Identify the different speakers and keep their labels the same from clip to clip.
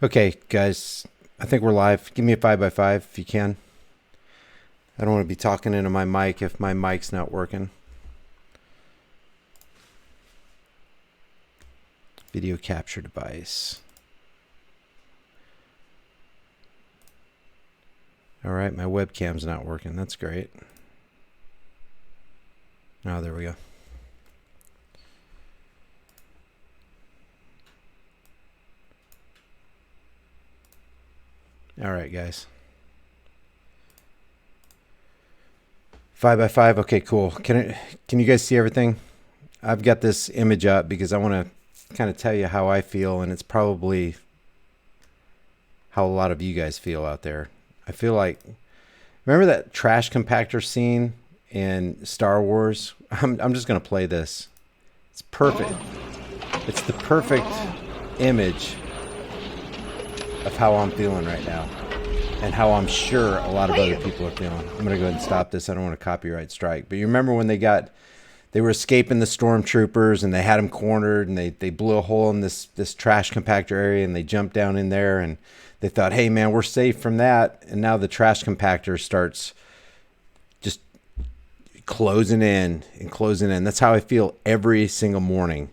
Speaker 1: Okay, guys, I think we're live. Give me a 5x5 if you can. I don't want to be talking into my mic if my mic's not working. Video capture device. All right, my webcam's not working. That's great. Oh, there we go. All right, guys. 5x5. Okay, cool. Can you guys see everything? I've got this image up because I want to kind of tell you how I feel, and it's probably how a lot of you guys feel out there. I feel like, remember that trash compactor scene in Star Wars? I'm just going to play this. It's perfect. It's the perfect image of how I'm feeling right now and how I'm sure a lot of other people are feeling. I'm going to go ahead and stop this. I don't want a copyright strike. But you remember when they were escaping the stormtroopers and they had them cornered and they blew a hole in this trash compactor area and they jumped down in there and they thought, hey man, we're safe from that. And now the trash compactor starts just closing in and closing in. That's how I feel every single morning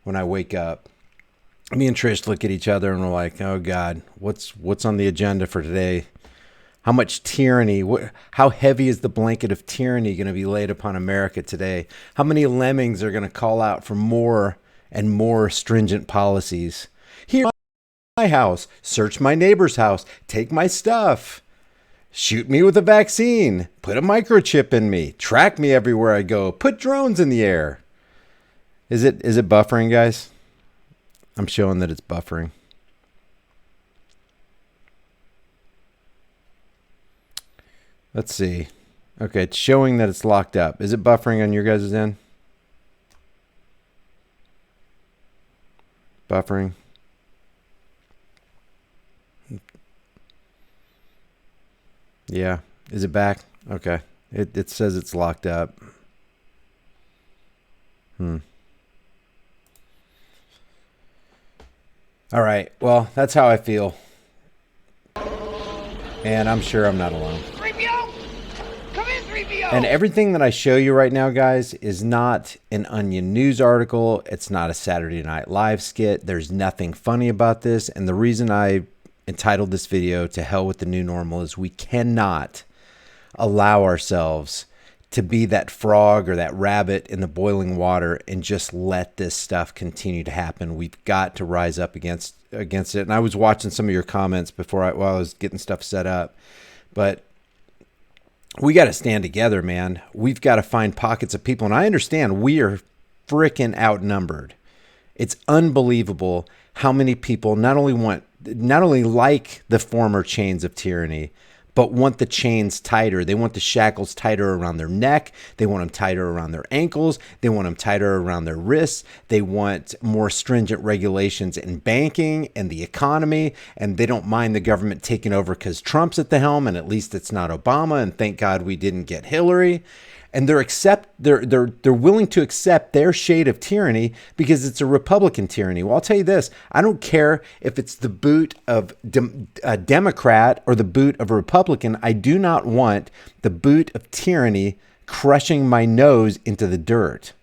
Speaker 1: when I wake up. Me and Trish look at each other and we're like, oh God, what's on the agenda for today? How much tyranny, how heavy is the blanket of tyranny going to be laid upon America today? How many lemmings are going to call out for more and more stringent policies? Here, my house, search my neighbor's house, take my stuff, shoot me with a vaccine, put a microchip in me, track me everywhere I go, put drones in the air. Is it buffering, guys? I'm showing that it's buffering. Let's see. Okay, it's showing that it's locked up. Is it buffering on your guys' end? Buffering. Yeah. Is it back? Okay. It says it's locked up. All right. Well, that's how I feel. And I'm sure I'm not alone.
Speaker 2: 3PO! Come in, 3PO!
Speaker 1: And everything that I show you right now, guys, is not an Onion News article. It's not a Saturday Night Live skit. There's nothing funny about this. And the reason I entitled this video "To Hell with the New Normal" is we cannot allow ourselves to be that frog or that rabbit in the boiling water and just let this stuff continue to happen. We've got to rise up against it. And I was watching some of your comments before while I was getting stuff set up, but we got to stand together, man. We've got to find pockets of people. And I understand we are freaking outnumbered. It's unbelievable how many people not only like the former chains of tyranny, but want the chains tighter. They want the shackles tighter around their neck. They want them tighter around their ankles. They want them tighter around their wrists. They want more stringent regulations in banking and the economy. And they don't mind the government taking over because Trump's at the helm, and at least it's not Obama. And thank God we didn't get Hillary. And they're willing to accept their shade of tyranny because it's a Republican tyranny. Well, I'll tell you this. I don't care if it's the boot of a Democrat or the boot of a Republican. I do not want the boot of tyranny crushing my nose into the dirt.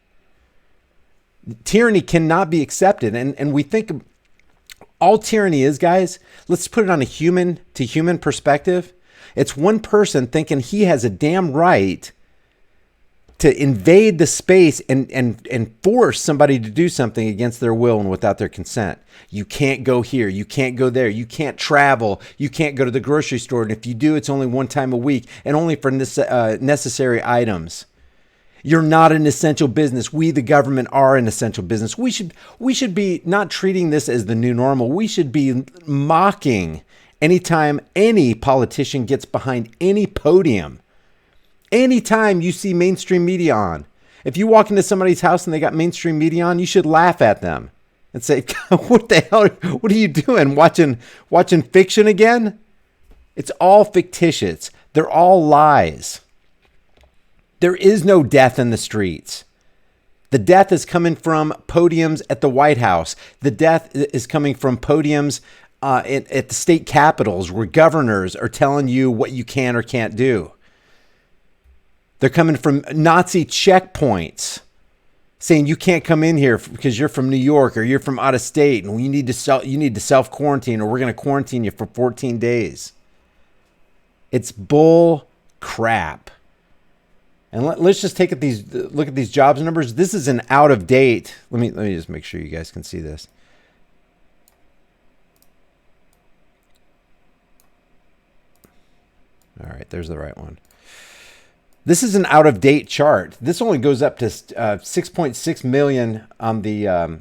Speaker 1: Tyranny cannot be accepted. And we think all tyranny is, guys, let's put it on a human to human perspective. It's one person thinking he has a damn right to invade the space and force somebody to do something against their will and without their consent. You can't go here. You can't go there. You can't travel. You can't go to the grocery store. And if you do, it's only one time a week and only for necessary items. You're not an essential business. We, the government, are an essential business. We should be not treating this as the new normal. We should be mocking anytime any politician gets behind any podium. Anytime you see mainstream media on, if you walk into somebody's house and they got mainstream media on, you should laugh at them and say, what the hell? What are you doing? Watching fiction again? It's all fictitious. They're all lies. There is no death in the streets. The death is coming from podiums at the White House. The death is coming from podiums at the state capitals where governors are telling you what you can or can't do. They're coming from Nazi checkpoints saying you can't come in here because you're from New York or you're from out of state and you need to self quarantine, or we're going to quarantine you for 14 days. It's bull crap. And let's just look at these jobs numbers. This is an out of date. Let me just make sure you guys can see this. All right, there's the right one. This is an out of date chart. This only goes up to 6.6 million on the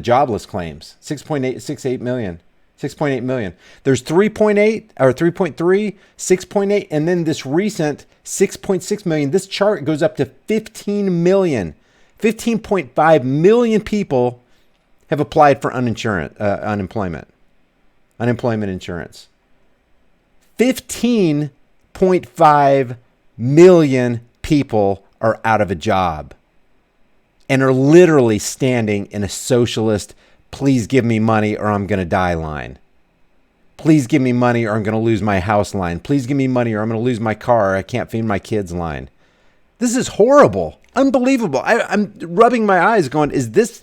Speaker 1: jobless claims. 6.8 million. 6.8 million. There's 3.8 or 3.3, 6.8, and then this recent 6.6 million. This chart goes up to 15 million. 15.5 million people have applied for unemployment insurance. 15.5 million people are out of a job and are literally standing in a socialist, please give me money or I'm going to die line. Please give me money or I'm going to lose my house line. Please give me money or I'm going to lose my car or I can't feed my kids line. This is horrible. Unbelievable. I'm rubbing my eyes going, is this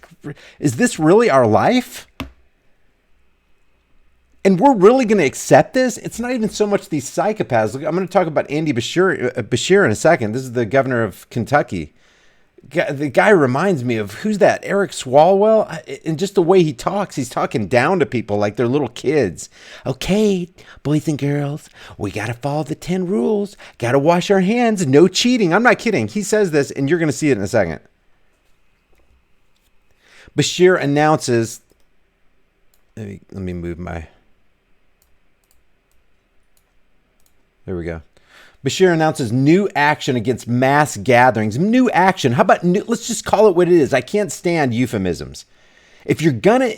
Speaker 1: really our life? And we're really going to accept this? It's not even so much these psychopaths. Look, I'm going to talk about Andy Bashir in a second. This is the governor of Kentucky. The guy reminds me of, who's that? Eric Swalwell? And just the way he talks, he's talking down to people like they're little kids. Okay, boys and girls, we got to follow the 10 rules. Got to wash our hands. No cheating. I'm not kidding. He says this, and you're going to see it in a second. Bashir announces, let me move my... There we go. Bashir announces new action against mass gatherings. New action. How about new? Let's just call it what it is. I can't stand euphemisms. If you're gonna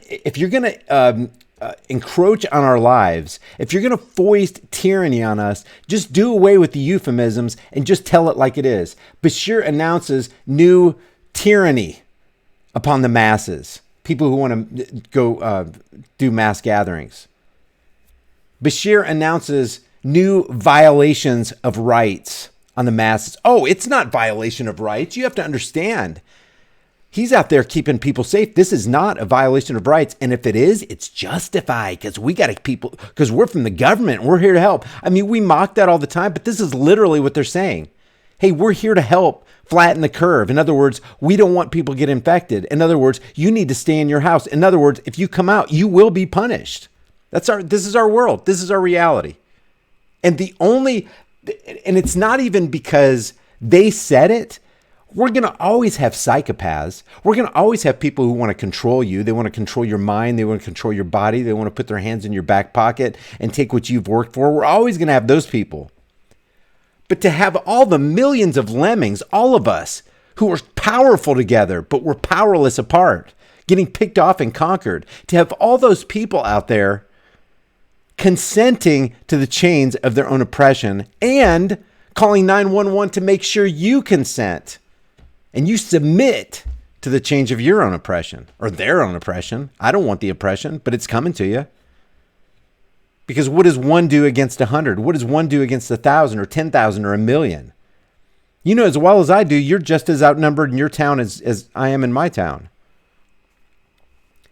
Speaker 1: encroach on our lives, if you're gonna foist tyranny on us, just do away with the euphemisms and just tell it like it is. Bashir announces new tyranny upon the masses. People who want to go do mass gatherings. Bashir announces new violations of rights on the masses. Oh, it's not violation of rights. You have to understand. He's out there keeping people safe. This is not a violation of rights. And if it is, it's justified because because we're from the government. We're here to help. I mean, we mock that all the time, but this is literally what they're saying. Hey, we're here to help flatten the curve. In other words, we don't want people to get infected. In other words, you need to stay in your house. In other words, if you come out, you will be punished. This is our world. This is our reality. And it's not even because they said it. We're going to always have psychopaths. We're going to always have people who want to control you. They want to control your mind. They want to control your body. They want to put their hands in your back pocket and take what you've worked for. We're always going to have those people. But to have all the millions of lemmings, all of us who are powerful together, but we're powerless apart, getting picked off and conquered, to have all those people out there consenting to the chains of their own oppression and calling 911 to make sure you consent and you submit to the change of your own oppression or their own oppression. I don't want the oppression, but it's coming to you. Because what does one do against 100? What does one do against 1,000 or 10,000 or 1,000,000? You know as well as I do, you're just as outnumbered in your town as I am in my town.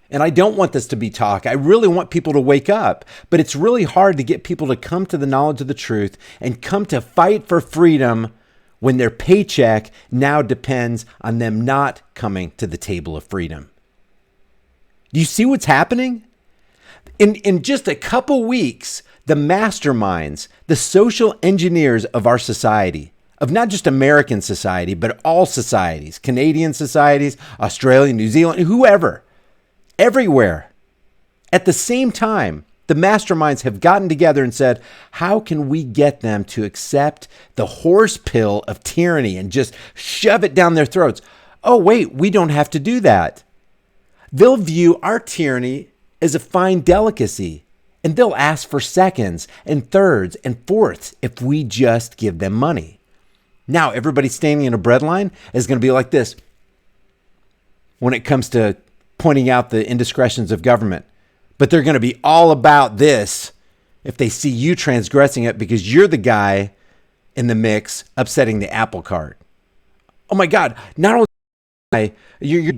Speaker 1: And I don't want this to be talk. I really want people to wake up. But it's really hard to get people to come to the knowledge of the truth and come to fight for freedom when their paycheck now depends on them not coming to the table of freedom. Do you see what's happening? In just a couple weeks, the masterminds, the social engineers of our society, of not just American society, but all societies, Canadian societies, Australia, New Zealand, whoever, everywhere. At the same time, the masterminds have gotten together and said, how can we get them to accept the horse pill of tyranny and just shove it down their throats? Oh, wait, we don't have to do that. They'll view our tyranny as a fine delicacy, and they'll ask for seconds and thirds and fourths if we just give them money. Now, everybody standing in a breadline is going to be like this when it comes to pointing out the indiscretions of government. But they're going to be all about this if they see you transgressing it because you're the guy in the mix upsetting the apple cart. Oh my God. Not only you're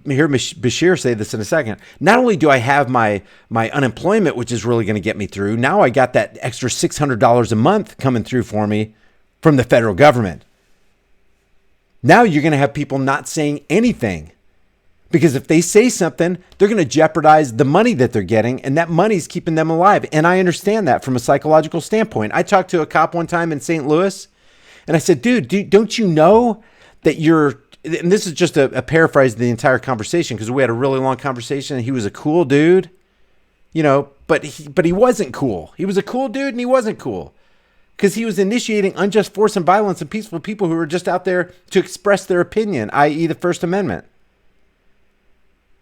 Speaker 1: hear Bashir say this in a second. Not only do I have my unemployment, which is really going to get me through, now I got that extra $600 a month coming through for me from the federal government. Now you're going to have people not saying anything because if they say something, they're going to jeopardize the money that they're getting, and that money's keeping them alive. And I understand that from a psychological standpoint. I talked to a cop one time in St. Louis, and I said, dude, don't you know that you're, and this is just a paraphrase of the entire conversation because we had a really long conversation and he was a cool dude, you know, but he wasn't cool. He was a cool dude and he wasn't cool because he was initiating unjust force and violence and peaceful people who were just out there to express their opinion, i.e. the First Amendment.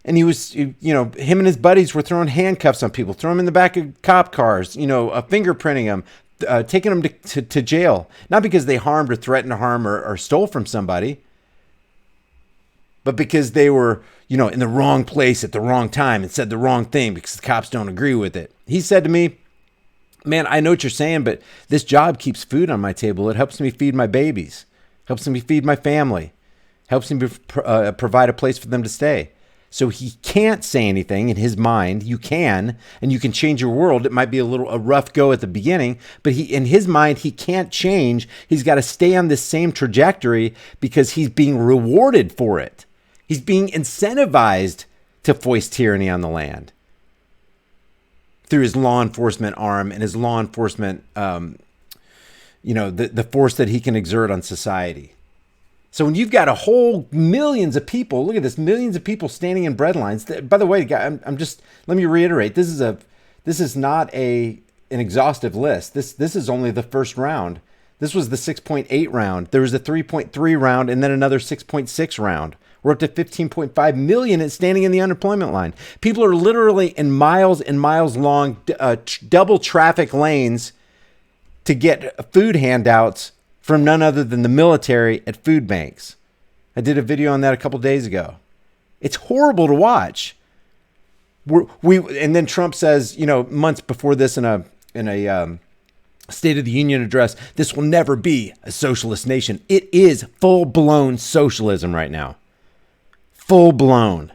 Speaker 1: And he was, you know, him and his buddies were throwing handcuffs on people, throwing them in the back of cop cars, you know, fingerprinting them, taking them to jail, not because they harmed or threatened to harm or stole from somebody, but because they were, you know, in the wrong place at the wrong time and said the wrong thing because the cops don't agree with it. He said to me, man, I know what you're saying, but this job keeps food on my table. It helps me feed my babies, helps me feed my family, helps me provide a place for them to stay. So he can't say anything in his mind. You can, and you can change your world. It might be a rough go at the beginning, but in his mind, he can't change. He's got to stay on this same trajectory because he's being rewarded for it. He's being incentivized to foist tyranny on the land through his law enforcement arm and his law enforcement, you know, the force that he can exert on society. So when you've got a whole millions of people, look at this, millions of people standing in bread lines. By the way, guys, let me reiterate, this is not an exhaustive list. This is only the first round. This was the 6.8 round. There was a 3.3 round and then another 6.6 round. We're up to 15.5 million and standing in the unemployment line. People are literally in miles and miles long double traffic lanes to get food handouts from none other than the military at food banks. I did a video on that a couple days ago. It's horrible to watch. And then Trump says, you know, months before this in a State of the Union address, this will never be a socialist nation. It is full-blown socialism right now. Full blown.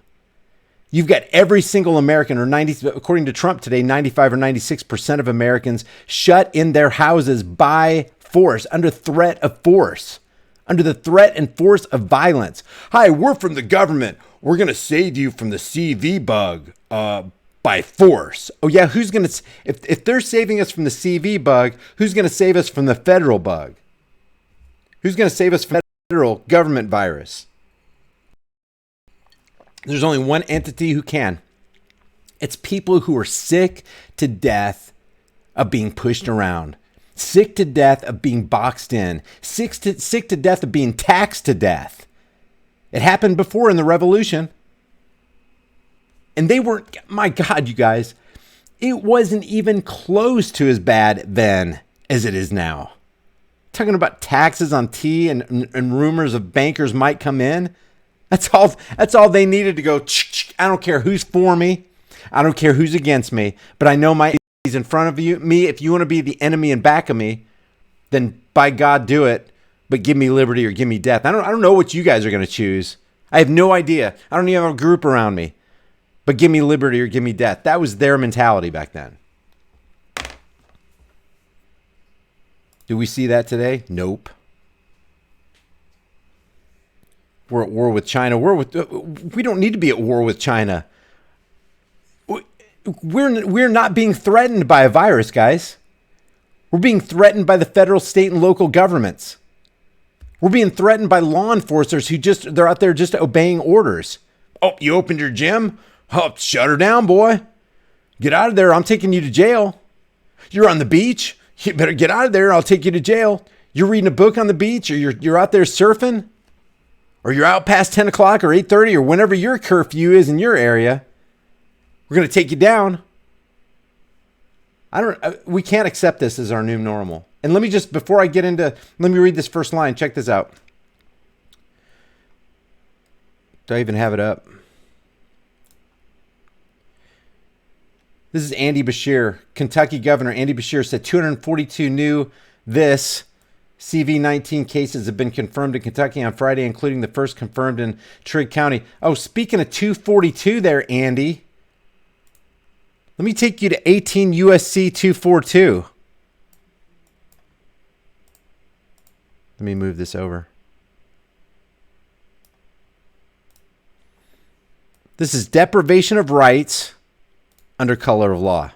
Speaker 1: You've got every single American, or 90, according to Trump today, 95 or 96% of Americans shut in their houses by force, under threat of force, under the threat and force of violence. Hi, we're from the government. We're going to save you from the CV bug by force. Oh yeah, who's going to, if they're saving us from the CV bug, who's going to save us from the federal bug? Who's going to save us from the federal government virus? There's only one entity who can. It's people who are sick to death of being pushed around, sick to death of being boxed in, sick to death of being taxed to death. It happened before in the revolution. And they weren't, my God, you guys, it wasn't even close to as bad then as it is now. Talking about taxes on tea and rumors of bankers might come in. That's all they needed to go. I don't care who's for me. I don't care who's against me. But I know my enemy's in front of me. If you want to be the enemy in back of me, then by God do it. But give me liberty or give me death. I don't know what you guys are going to choose. I have no idea. I don't even have a group around me. But give me liberty or give me death. That was their mentality back then. Do we see that today? Nope. We're at war with China. We don't need to be at war with China. We're not being threatened by a virus, guys. We're being threatened by the federal, state, and local governments. We're being threatened by law enforcers they're out there just obeying orders. Oh, you opened your gym? Oh, shut her down, boy. Get out of there. I'm taking you to jail. You're on the beach. You better get out of there. I'll take you to jail. You're reading a book on the beach, or you're out there surfing, or you're out past 10 o'clock or 8:30 or whenever your curfew is in your area. We're going to take you down. We can't accept this as our new normal. And let me just, before I get into, let me read this first line. Check this out. Do I even have it up? This is Andy Beshear, Kentucky Governor Andy Beshear said 242 new CV-19 cases have been confirmed in Kentucky on Friday, including the first confirmed in Trigg County. Oh, speaking of 242 there, Andy, let me take you to 18 USC 242. Let me move this over. This is deprivation of rights under color of law.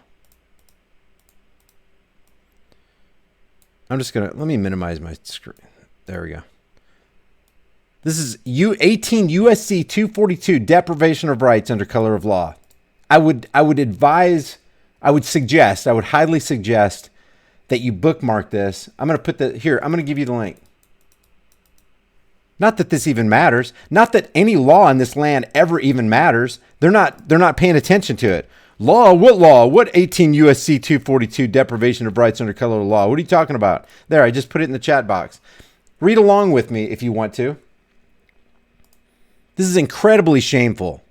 Speaker 1: I'm just going to, let me minimize my screen. There we go. This is 18 USC 242, deprivation of rights under color of law. I would highly suggest that you bookmark this. I'm going to put here, I'm going to give you the link. Not that this even matters. Not that any law in this land ever even matters. They're not paying attention to it. Law? What law? What 18 USC 242 deprivation of rights under color of law? What are you talking about? There, I just put it in the chat box. Read along with me if you want to. This is incredibly shameful.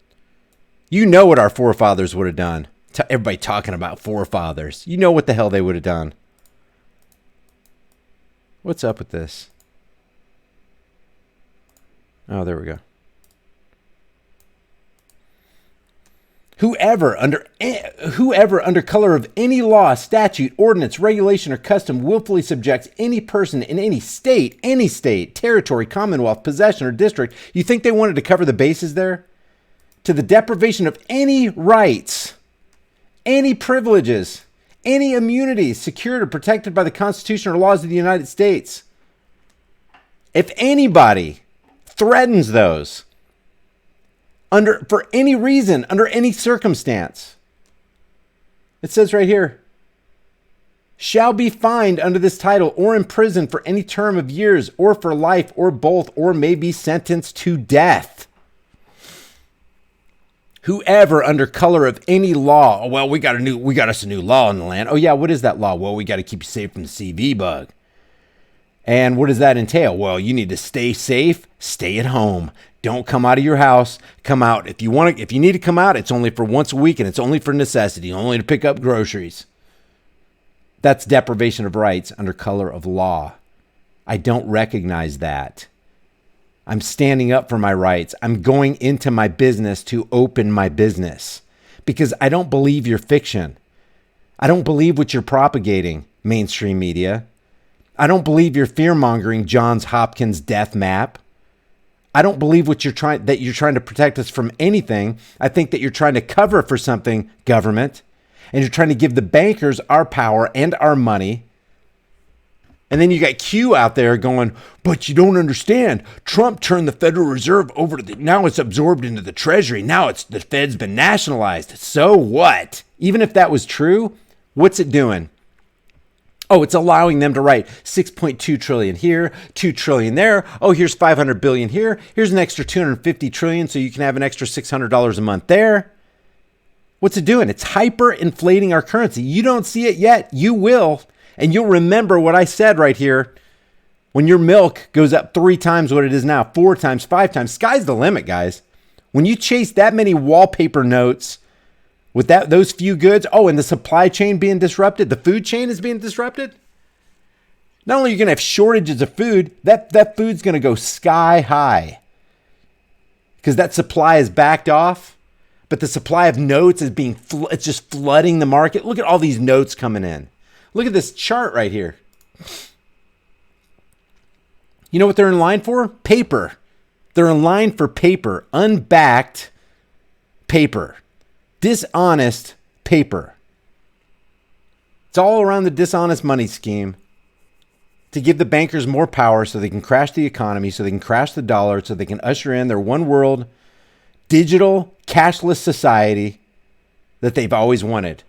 Speaker 1: You know what our forefathers would have done. Everybody talking about forefathers. You know what the hell they would have done. What's up with this? Oh, there we go. Whoever under color of any law, statute, ordinance, regulation, or custom willfully subjects any person in any state, territory, commonwealth, possession, or district, you think they wanted to cover the bases there? To the deprivation of any rights, any privileges, any immunities secured or protected by the Constitution or laws of the United States. If anybody threatens those, for any reason, under any circumstance, it says right here, shall be fined under this title or imprisoned for any term of years or for life or both, or may be sentenced to death. Whoever under color of any law, oh, well, we got us a new law in the land. Oh yeah, what is that law? Well, we got to keep you safe from the CV bug. And what does that entail? Well, you need to stay safe, stay at home. Don't come out of your house. Come out. If you need to come out, it's only for once a week and it's only for necessity, only to pick up groceries. That's deprivation of rights under color of law. I don't recognize that. I'm standing up for my rights. I'm going into my business to open my business because I don't believe your fiction. I don't believe what you're propagating, mainstream media. I don't believe you're fear-mongering Johns Hopkins death map. I don't believe that you're trying to protect us from anything. I think that you're trying to cover for something, government, and you're trying to give the bankers our power and our money. And then you got Q out there going, but you don't understand. Trump turned the Federal Reserve over to now it's absorbed into the Treasury. Now the Fed's been nationalized. So what? Even if that was true, what's it doing? Oh, it's allowing them to write 6.2 trillion here, 2 trillion there. Oh, here's 500 billion here. Here's an extra 250 trillion so you can have an extra $600 a month there. What's it doing? It's hyperinflating our currency. You don't see it yet. You will. And you'll remember what I said right here. When your milk goes up 3 times what it is now, 4 times, 5 times, sky's the limit, guys. When you chase that many wallpaper notes with those few goods, oh, and the supply chain being disrupted, the food chain is being disrupted. Not only are you going to have shortages of food, that food's going to go sky high because that supply is backed off, but the supply of notes is it's just flooding the market. Look at all these notes coming in. Look at this chart right here. You know what they're in line for? Paper. They're in line for paper, unbacked paper. Dishonest paper. It's all around the dishonest money scheme to give the bankers more power so they can crash the economy, so they can crash the dollar, so they can usher in their one world, digital, cashless society that they've always wanted,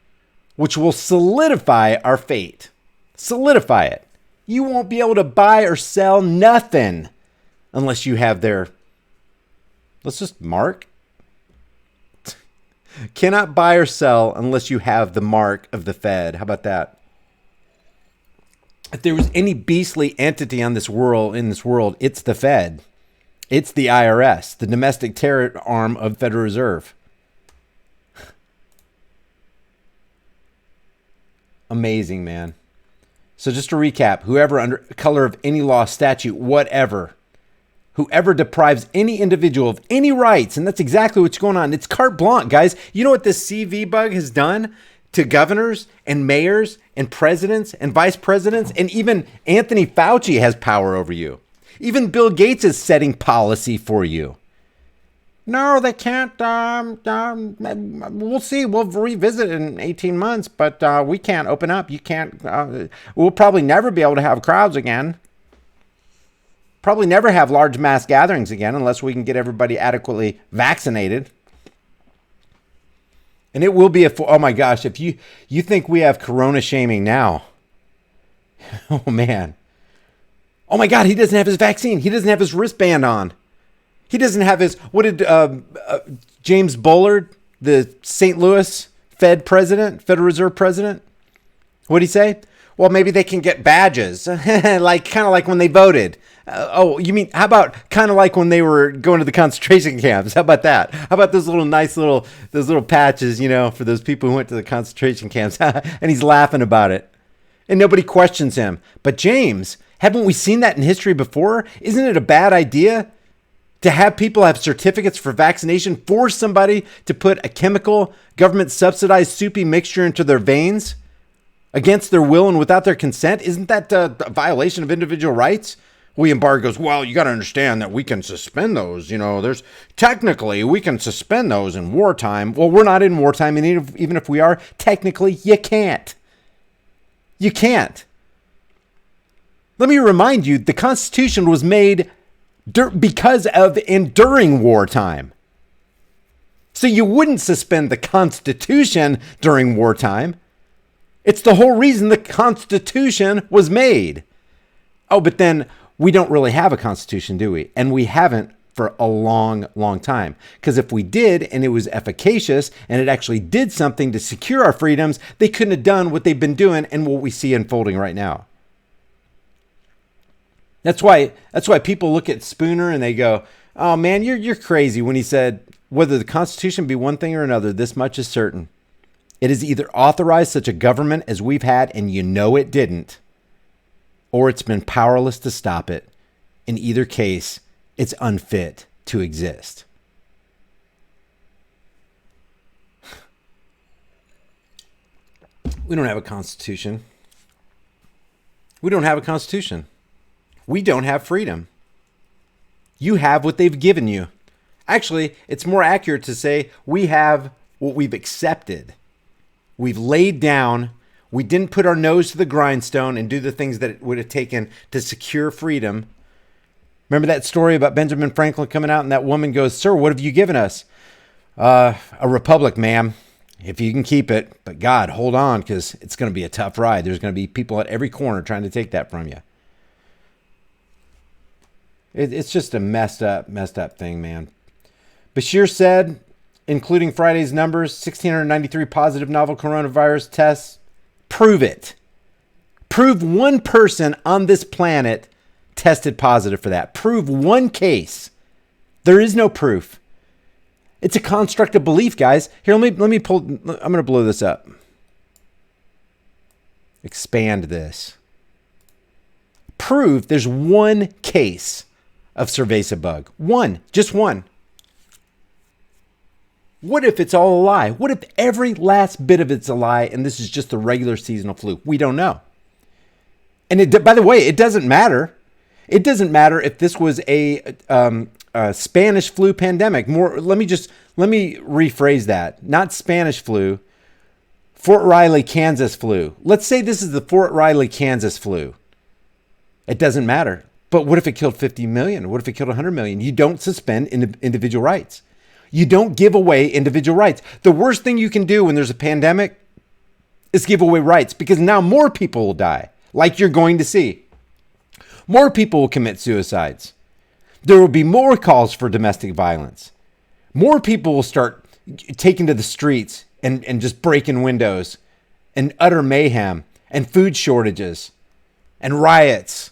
Speaker 1: which will solidify our fate. Solidify it. You won't be able to buy or sell nothing unless you have their, let's just mark. Cannot buy or sell unless you have the mark of the Fed. How about that? If there was any beastly entity in this world, it's the Fed. It's the IRS, the domestic terror arm of Federal Reserve. Amazing, man. So just to recap, whoever under color of any law, statute, whatever, whoever deprives any individual of any rights, and that's exactly what's going on. It's carte blanche, guys. You know what this CV bug has done to governors and mayors and presidents and vice presidents, and even Anthony Fauci has power over you. Even Bill Gates is setting policy for you. No, they can't. We'll see. We'll revisit in 18 months, but we can't open up. You can't. We'll probably never be able to have crowds again. Probably never have large mass gatherings again unless we can get everybody adequately vaccinated. And it will be oh my gosh, if you think we have corona shaming now. Oh man. Oh my God, he doesn't have his vaccine. He doesn't have his wristband on. He doesn't have his, what did James Bullard, the St. Louis Federal Reserve president, what did he say? Well, maybe they can get badges, kind of like when they voted. You mean, how about kind of like when they were going to the concentration camps? How about that? How about those little patches, for those people who went to the concentration camps? And he's laughing about it. And nobody questions him. But James, haven't we seen that in history before? Isn't it a bad idea to have people have certificates for vaccination, force somebody to put a chemical, government-subsidized soupy mixture into their veins against their will and without their consent? Isn't that a violation of individual rights? William Barr goes, well, you got to understand that we can suspend those. Technically, we can suspend those in wartime. Well, we're not in wartime, and even if we are, technically, you can't. You can't. Let me remind you, the Constitution was made because of enduring wartime. So you wouldn't suspend the Constitution during wartime. It's the whole reason the Constitution was made. Oh, but then we don't really have a Constitution, do we? And we haven't for a long, long time. Because if we did, and it was efficacious, and it actually did something to secure our freedoms, they couldn't have done what they've been doing and what we see unfolding right now. That's why people look at Spooner and they go, oh man, you're crazy when he said, whether the Constitution be one thing or another, this much is certain. It has either authorized such a government as we've had, and it didn't, or it's been powerless to stop it. In either case, it's unfit to exist. We don't have a Constitution. We don't have a Constitution. We don't have freedom. You have what they've given you. Actually, it's more accurate to say we have what we've accepted. We've laid down. We didn't put our nose to the grindstone and do the things that it would have taken to secure freedom. Remember that story about Benjamin Franklin coming out and that woman goes, sir, what have you given us? A republic, ma'am, if you can keep it. But God, hold on, because it's going to be a tough ride. There's going to be people at every corner trying to take that from you. It's just a messed up thing, man. Bashir said, including Friday's numbers, 1,693 positive novel coronavirus tests. Prove it. Prove one person on this planet tested positive for that. Prove one case. There is no proof. It's a construct of belief, guys. Here, let me pull. I'm going to blow this up. Expand this. Prove there's one case of cerveza bug. One. Just one. What if it's all a lie? What if every last bit of it's a lie and this is just the regular seasonal flu? We don't know. And by the way, it doesn't matter. It doesn't matter if this was a Spanish flu pandemic. Let me rephrase that. Not Spanish flu. Fort Riley, Kansas flu. Let's say this is the Fort Riley, Kansas flu. It doesn't matter. But what if it killed 50 million? What if it killed 100 million? You don't suspend individual rights. You don't give away individual rights. The worst thing you can do when there's a pandemic is give away rights, because now more people will die, like you're going to see. More people will commit suicides. There will be more calls for domestic violence. More people will start taking to the streets and just breaking windows, and utter mayhem and food shortages and riots.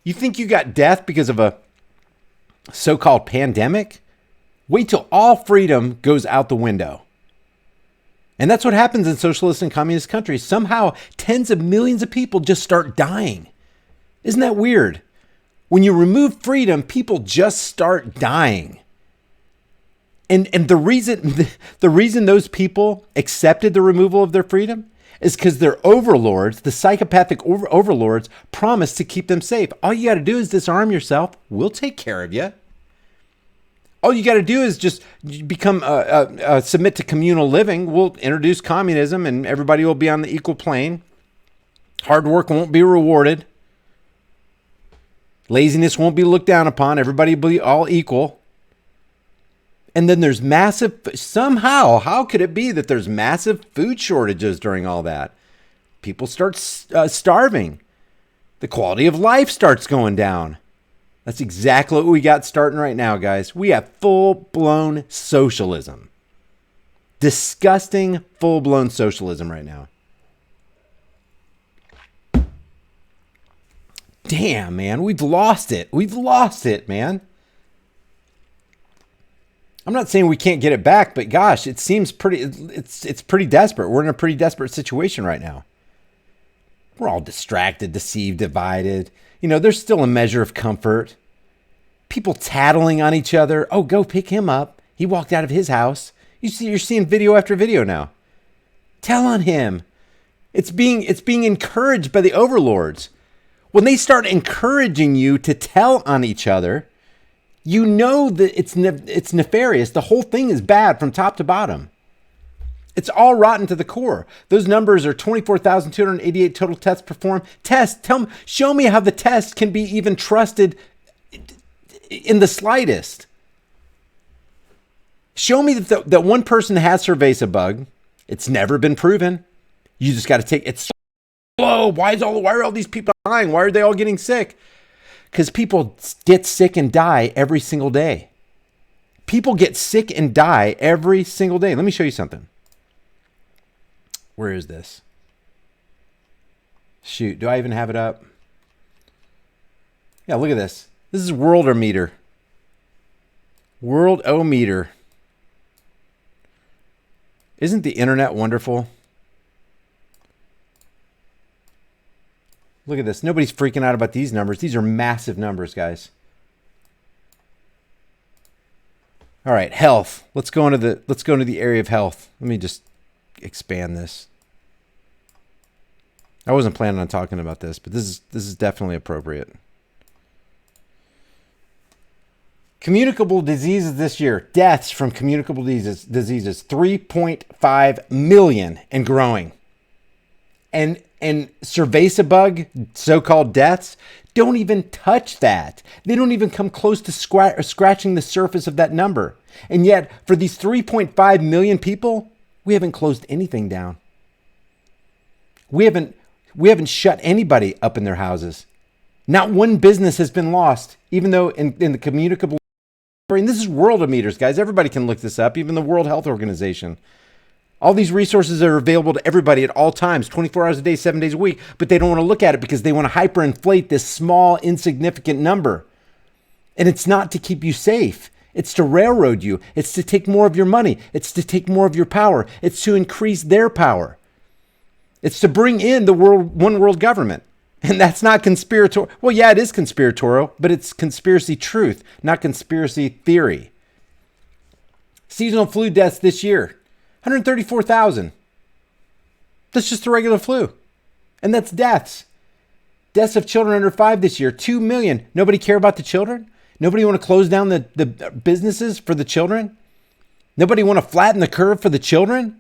Speaker 1: You think you got death because of a so-called pandemic? Wait till all freedom goes out the window. And that's what happens in socialist and communist countries. Somehow, tens of millions of people just start dying. Isn't that weird? When you remove freedom, people just start dying. And the reason those people accepted the removal of their freedom is because their overlords, the psychopathic overlords, promised to keep them safe. All you got to do is disarm yourself. We'll take care of you. All you got to do is just become submit to communal living. We'll introduce communism, and everybody will be on the equal plane. Hard work won't be rewarded. Laziness won't be looked down upon. Everybody will be all equal. And then there's somehow, how could it be that there's massive food shortages during all that? People start starving. The quality of life starts going down. That's exactly what we got starting right now, guys. We have full-blown socialism. Disgusting full-blown socialism right now. Damn, man, we've lost it. We've lost it, man. I'm not saying we can't get it back, but gosh, it seems it's pretty desperate. We're in a pretty desperate situation right now. We're all distracted, deceived, divided. You know, there's still a measure of comfort. People tattling on each other. Oh, go pick him up. He walked out of his house. You're seeing video after video now. Tell on him. It's being encouraged by the overlords. When they start encouraging you to tell on each other, you know that it's nefarious. The whole thing is bad from top to bottom. It's all rotten to the core. Those numbers are 24,288 total tests performed. Show me how the test can be even trusted in the slightest. Show me that one person has cerveza bug. It's never been proven. You just got to take it slow. Why are all these people dying? Why are they all getting sick? Because people get sick and die every single day. People get sick and die every single day. Let me show you something. Where is this? Shoot, do I even have it up? Yeah, look at this. This is Worldometer. Worldometer. Isn't the internet wonderful? Look at this. Nobody's freaking out about these numbers. These are massive numbers, guys. All right, health. Let's go into the area of health. Let me just expand this. I wasn't planning on talking about this, but this is definitely appropriate. Communicable diseases this year. Deaths from communicable diseases 3.5 million and growing. And cerveza bug, so-called deaths, don't even touch that. They don't even come close to scratching the surface of that number. And yet, for these 3.5 million people, we haven't closed anything down. We haven't shut anybody up in their houses. Not one business has been lost, even though in the communicable. And this is Worldometers, guys. Everybody can look this up, even the World Health Organization. All these resources are available to everybody at all times, 24 hours a day, 7 days a week, but they don't want to look at it because they want to hyperinflate this small, insignificant number. And it's not to keep you safe. It's to railroad you. It's to take more of your money. It's to take more of your power. It's to increase their power. It's to bring in the one world government. And that's not conspiratorial. Well, yeah, it is conspiratorial, but it's conspiracy truth, not conspiracy theory. Seasonal flu deaths this year. 134,000. That's just the regular flu. And that's deaths. Deaths of children under 5 this year. 2 million. Nobody care about the children? Nobody want to close down the businesses for the children? Nobody want to flatten the curve for the children?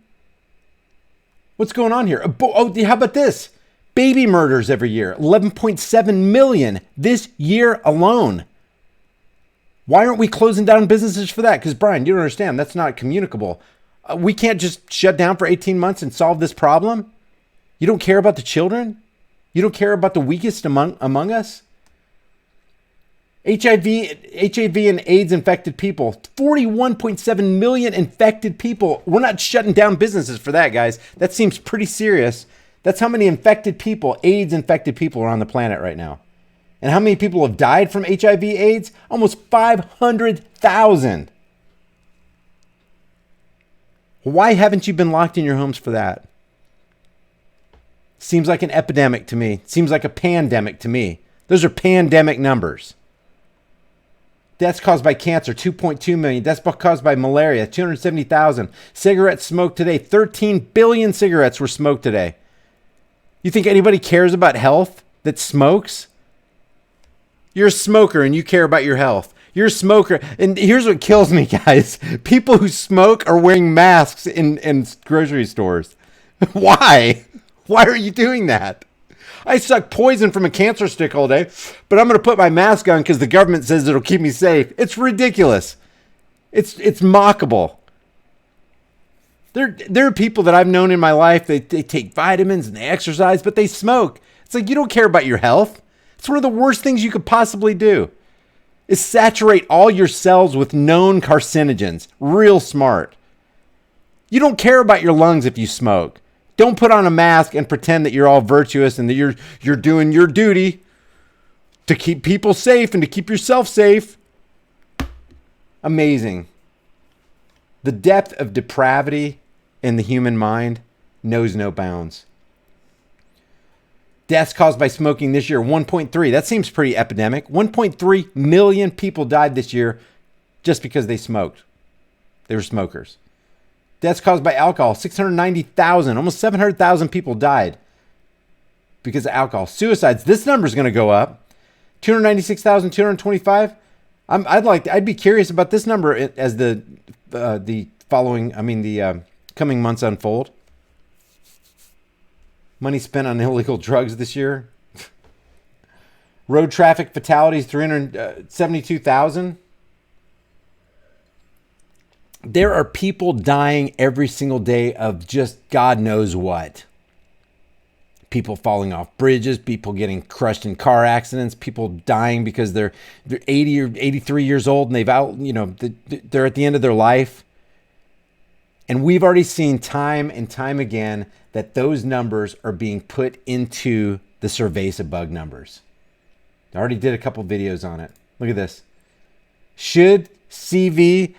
Speaker 1: What's going on here? Oh, how about this? Baby murders every year. 11.7 million this year alone. Why aren't we closing down businesses for that? Because, Brian, you don't understand. That's not communicable. We can't just shut down for 18 months and solve this problem. You don't care about the children? You don't care about the weakest among us? HIV and AIDS infected people. 41.7 million infected people. We're not shutting down businesses for that, guys. That seems pretty serious. That's how many infected people, AIDS infected people are on the planet right now. And how many people have died from HIV AIDS? Almost 500,000. Why haven't you been locked in your homes for that? Seems like an epidemic to me. Seems like a pandemic to me. Those are pandemic numbers. Deaths caused by cancer, 2.2 million. Deaths caused by malaria, 270,000. Cigarettes smoked today, 13 billion cigarettes were smoked today. You think anybody cares about health that smokes? You're a smoker and you care about your health. You're a smoker. And here's what kills me, guys. People who smoke are wearing masks in grocery stores. Why? Why are you doing that? I suck poison from a cancer stick all day, but I'm going to put my mask on because the government says it'll keep me safe. It's ridiculous. It's mockable. There are people that I've known in my life, they take vitamins and they exercise, but they smoke. It's like, you don't care about your health. It's one of the worst things you could possibly do is saturate all your cells with known carcinogens. Real smart. You don't care about your lungs if you smoke. Don't put on a mask and pretend that you're all virtuous and that you're doing your duty to keep people safe and to keep yourself safe. Amazing. The depth of depravity in the human mind knows no bounds. Deaths caused by smoking this year, 1.3. That seems pretty epidemic. 1.3 million people died this year just because they smoked. They were smokers. Deaths caused by alcohol, 690,000. Almost 700,000 people died because of alcohol. Suicides, this number is going to go up. 296,225. I'd be curious about this number as the coming months unfold. Money spent on illegal drugs this year. Road traffic fatalities, 372,000. There are people dying every single day of just God knows what. People falling off bridges, people getting crushed in car accidents, people dying because they're 80 or 83 years old and they're at the end of their life. And we've already seen time and time again that those numbers are being put into the Cerveza bug numbers. I already did a couple videos on it. Look at this. Should Cerveza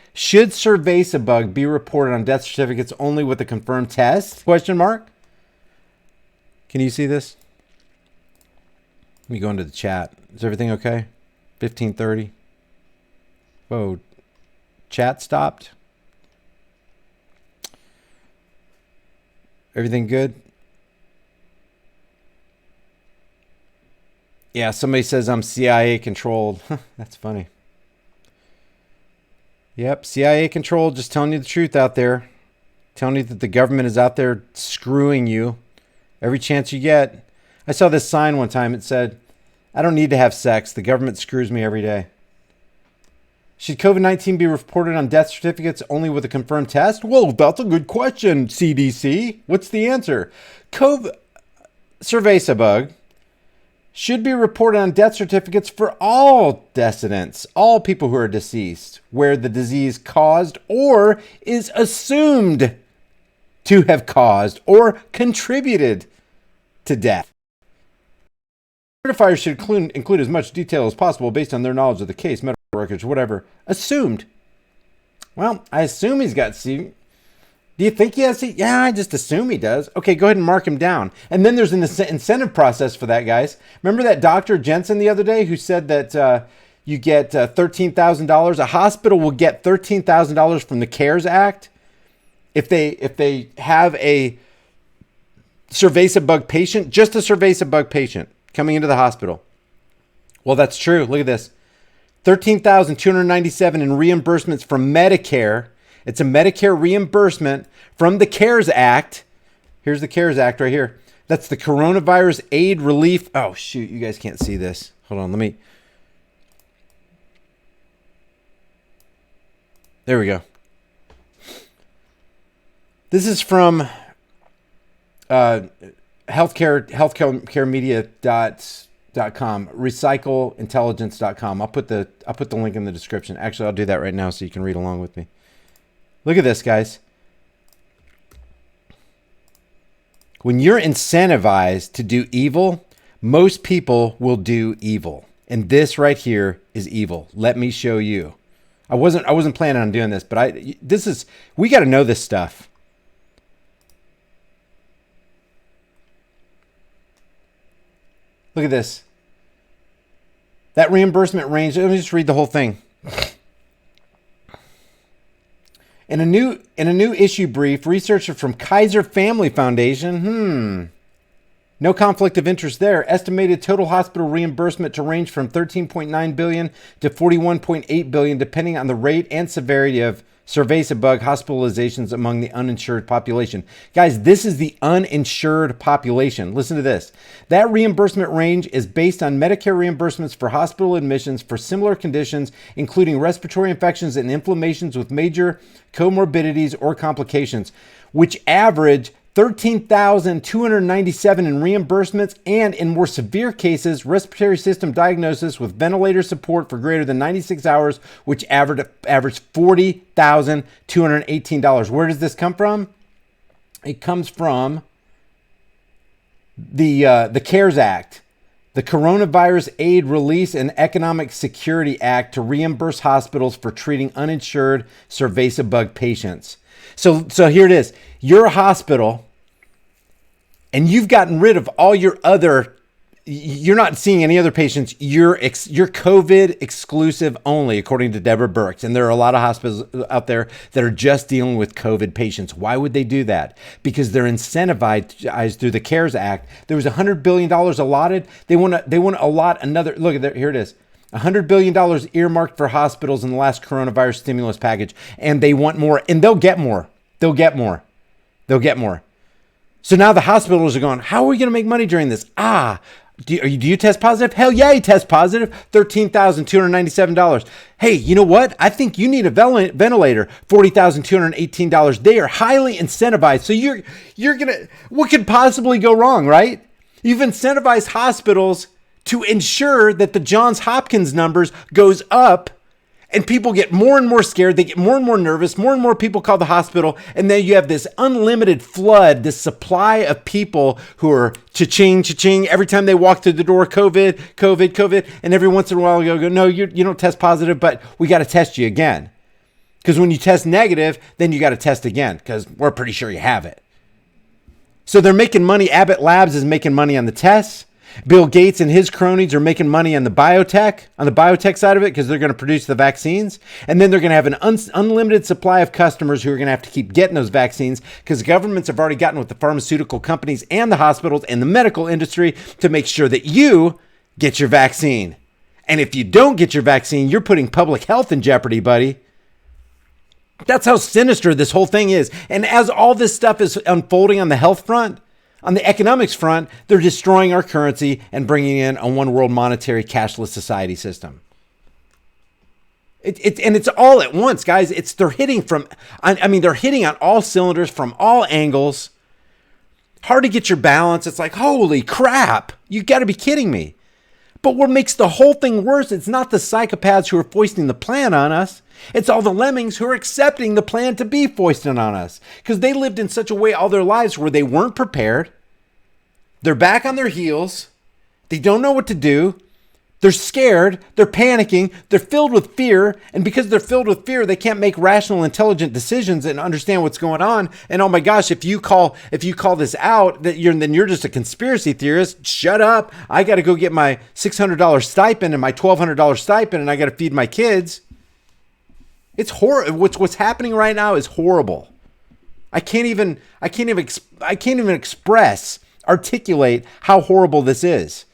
Speaker 1: bug be reported on death certificates only with a confirmed test? Question mark. Can you see this? Let me go into the chat. Is everything okay? 15:30. Whoa. Chat stopped. Everything good? Yeah, somebody says I'm CIA controlled. That's funny. Yep, CIA controlled, just telling you the truth out there. Telling you that the government is out there screwing you every chance you get. I saw this sign one time. It said, I don't need to have sex. The government screws me every day. Should COVID-19 be reported on death certificates only with a confirmed test? Well, that's a good question, CDC. What's the answer? Cerveza bug should be reported on death certificates for all decedents, all people who are deceased, where the disease caused or is assumed to have caused or contributed to death. Certifiers should include as much detail as possible based on their knowledge of the case, medical records, whatever. Assumed. Well, I assume he's got C. Do you think he has C? Yeah, I just assume he does. Okay, go ahead and mark him down. And then there's an incentive process for that, guys. Remember that Dr. Jensen the other day who said that you get $13,000? A hospital will get $13,000 from the CARES Act if they have a Cerveza bug patient, just a Cerveza bug patient coming into the hospital. Well, that's true. Look at this. $13,297 in reimbursements from Medicare. It's a Medicare reimbursement from the CARES Act. Here's the CARES Act right here. That's the Coronavirus Aid Relief. Oh, shoot. You guys can't see this. Hold on. There we go. This is from healthcaremedia.com, recycleintelligence.com. I'll put the link in the description. Actually, I'll do that right now so you can read along with me. Look at this, guys. When you're incentivized to do evil, most people will do evil. And this right here is evil. Let me show you. I wasn't planning on doing this, but we got to know this stuff. Look at this. That reimbursement range, let me just read the whole thing. In a new issue brief, researcher from Kaiser Family Foundation, no conflict of interest there, estimated total hospital reimbursement to range from $13.9 billion to $41.8 billion, depending on the rate and severity of cerveza bug hospitalizations among the uninsured population. Guys, this is the uninsured population. Listen to this. That reimbursement range is based on Medicare reimbursements for hospital admissions for similar conditions, including respiratory infections and inflammations with major comorbidities or complications, which average $13,297 in reimbursements, and in more severe cases, respiratory system diagnosis with ventilator support for greater than 96 hours, which averaged $40,218. Where does this come from? It comes from the CARES Act, the Coronavirus Aid, Release, and Economic Security Act, to reimburse hospitals for treating uninsured cerveza bug patients. So here it is. You're a hospital and you've gotten rid of all your other, you're not seeing any other patients. You're COVID exclusive only, according to Deborah Birx. And there are a lot of hospitals out there that are just dealing with COVID patients. Why would they do that? Because they're incentivized through the CARES Act. There was $100 billion allotted. They want to allot another, look at that, here it is. $100 billion earmarked for hospitals in the last coronavirus stimulus package. And they want more, and they'll get more. They'll get more. So now the hospitals are going, how are we going to make money during this? Do you test positive? Hell yeah, you test positive. $13,297. Hey, you know what? I think you need a ventilator. $40,218. They are highly incentivized. So you're going to, what could possibly go wrong, right? You've incentivized hospitals to ensure that the Johns Hopkins numbers goes up, and people get more and more scared. They get more and more nervous. More and more people call the hospital. And then you have this unlimited flood, this supply of people who are cha-ching, cha-ching. Every time they walk through the door, COVID. And every once in a while, you go, no, you don't test positive, but we got to test you again. Because when you test negative, then you got to test again, because we're pretty sure you have it. So they're making money. Abbott Labs is making money on the tests. Bill Gates and his cronies are making money on the biotech side of it, because they're going to produce the vaccines. And then they're going to have an unlimited supply of customers who are going to have to keep getting those vaccines, because governments have already gotten with the pharmaceutical companies and the hospitals and the medical industry to make sure that you get your vaccine. And if you don't get your vaccine, you're putting public health in jeopardy, buddy. That's how sinister this whole thing is. And as all this stuff is unfolding on the health front, on the economics front, they're destroying our currency and bringing in a one world monetary cashless society system. And it's all at once, guys. They're hitting they're hitting on all cylinders from all angles. Hard to get your balance. It's like, holy crap, you got to be kidding me. But what makes the whole thing worse, it's not the psychopaths who are foisting the plan on us. It's all the lemmings who are accepting the plan to be foisted on us, because they lived in such a way all their lives where they weren't prepared. They're back on their heels. They don't know what to do. They're scared. They're panicking. They're filled with fear. And because they're filled with fear, they can't make rational, intelligent decisions and understand what's going on. And oh my gosh, if you call this out, then you're just a conspiracy theorist. Shut up. I got to go get my $600 stipend and my $1,200 stipend, and I got to feed my kids. It's horrible. What's happening right now is horrible. I can't even articulate how horrible this is.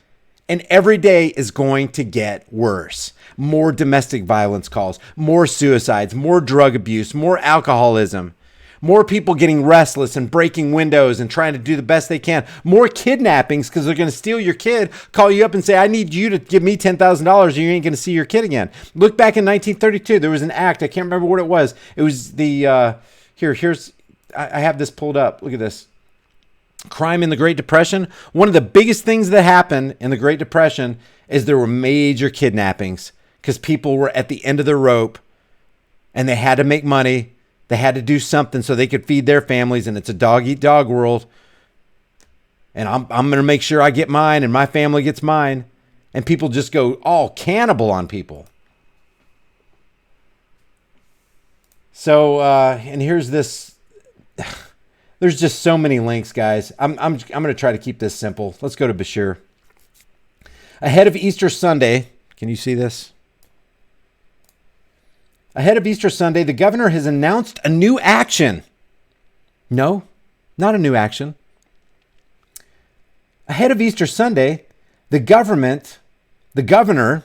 Speaker 1: And every day is going to get worse. More domestic violence calls, more suicides, more drug abuse, more alcoholism, more people getting restless and breaking windows and trying to do the best they can, more kidnappings because they're going to steal your kid, call you up and say, I need you to give me $10,000 or you ain't going to see your kid again. Look back in 1932. There was an act. I can't remember what it was. It was I have this pulled up. Look at this. Crime in the Great Depression. One of the biggest things that happened in the Great Depression is there were major kidnappings because people were at the end of their rope and they had to make money. They had to do something so they could feed their families, and it's a dog-eat-dog world. And I'm going to make sure I get mine and my family gets mine. And people just go all cannibal on people. So, and here's this. There's just so many links, guys. I'm going to try to keep this simple. Let's go to Bashir. Ahead of Easter Sunday, can you see this? Ahead of Easter Sunday, the governor has announced a new action. No, not a new action. Ahead of Easter Sunday, the governor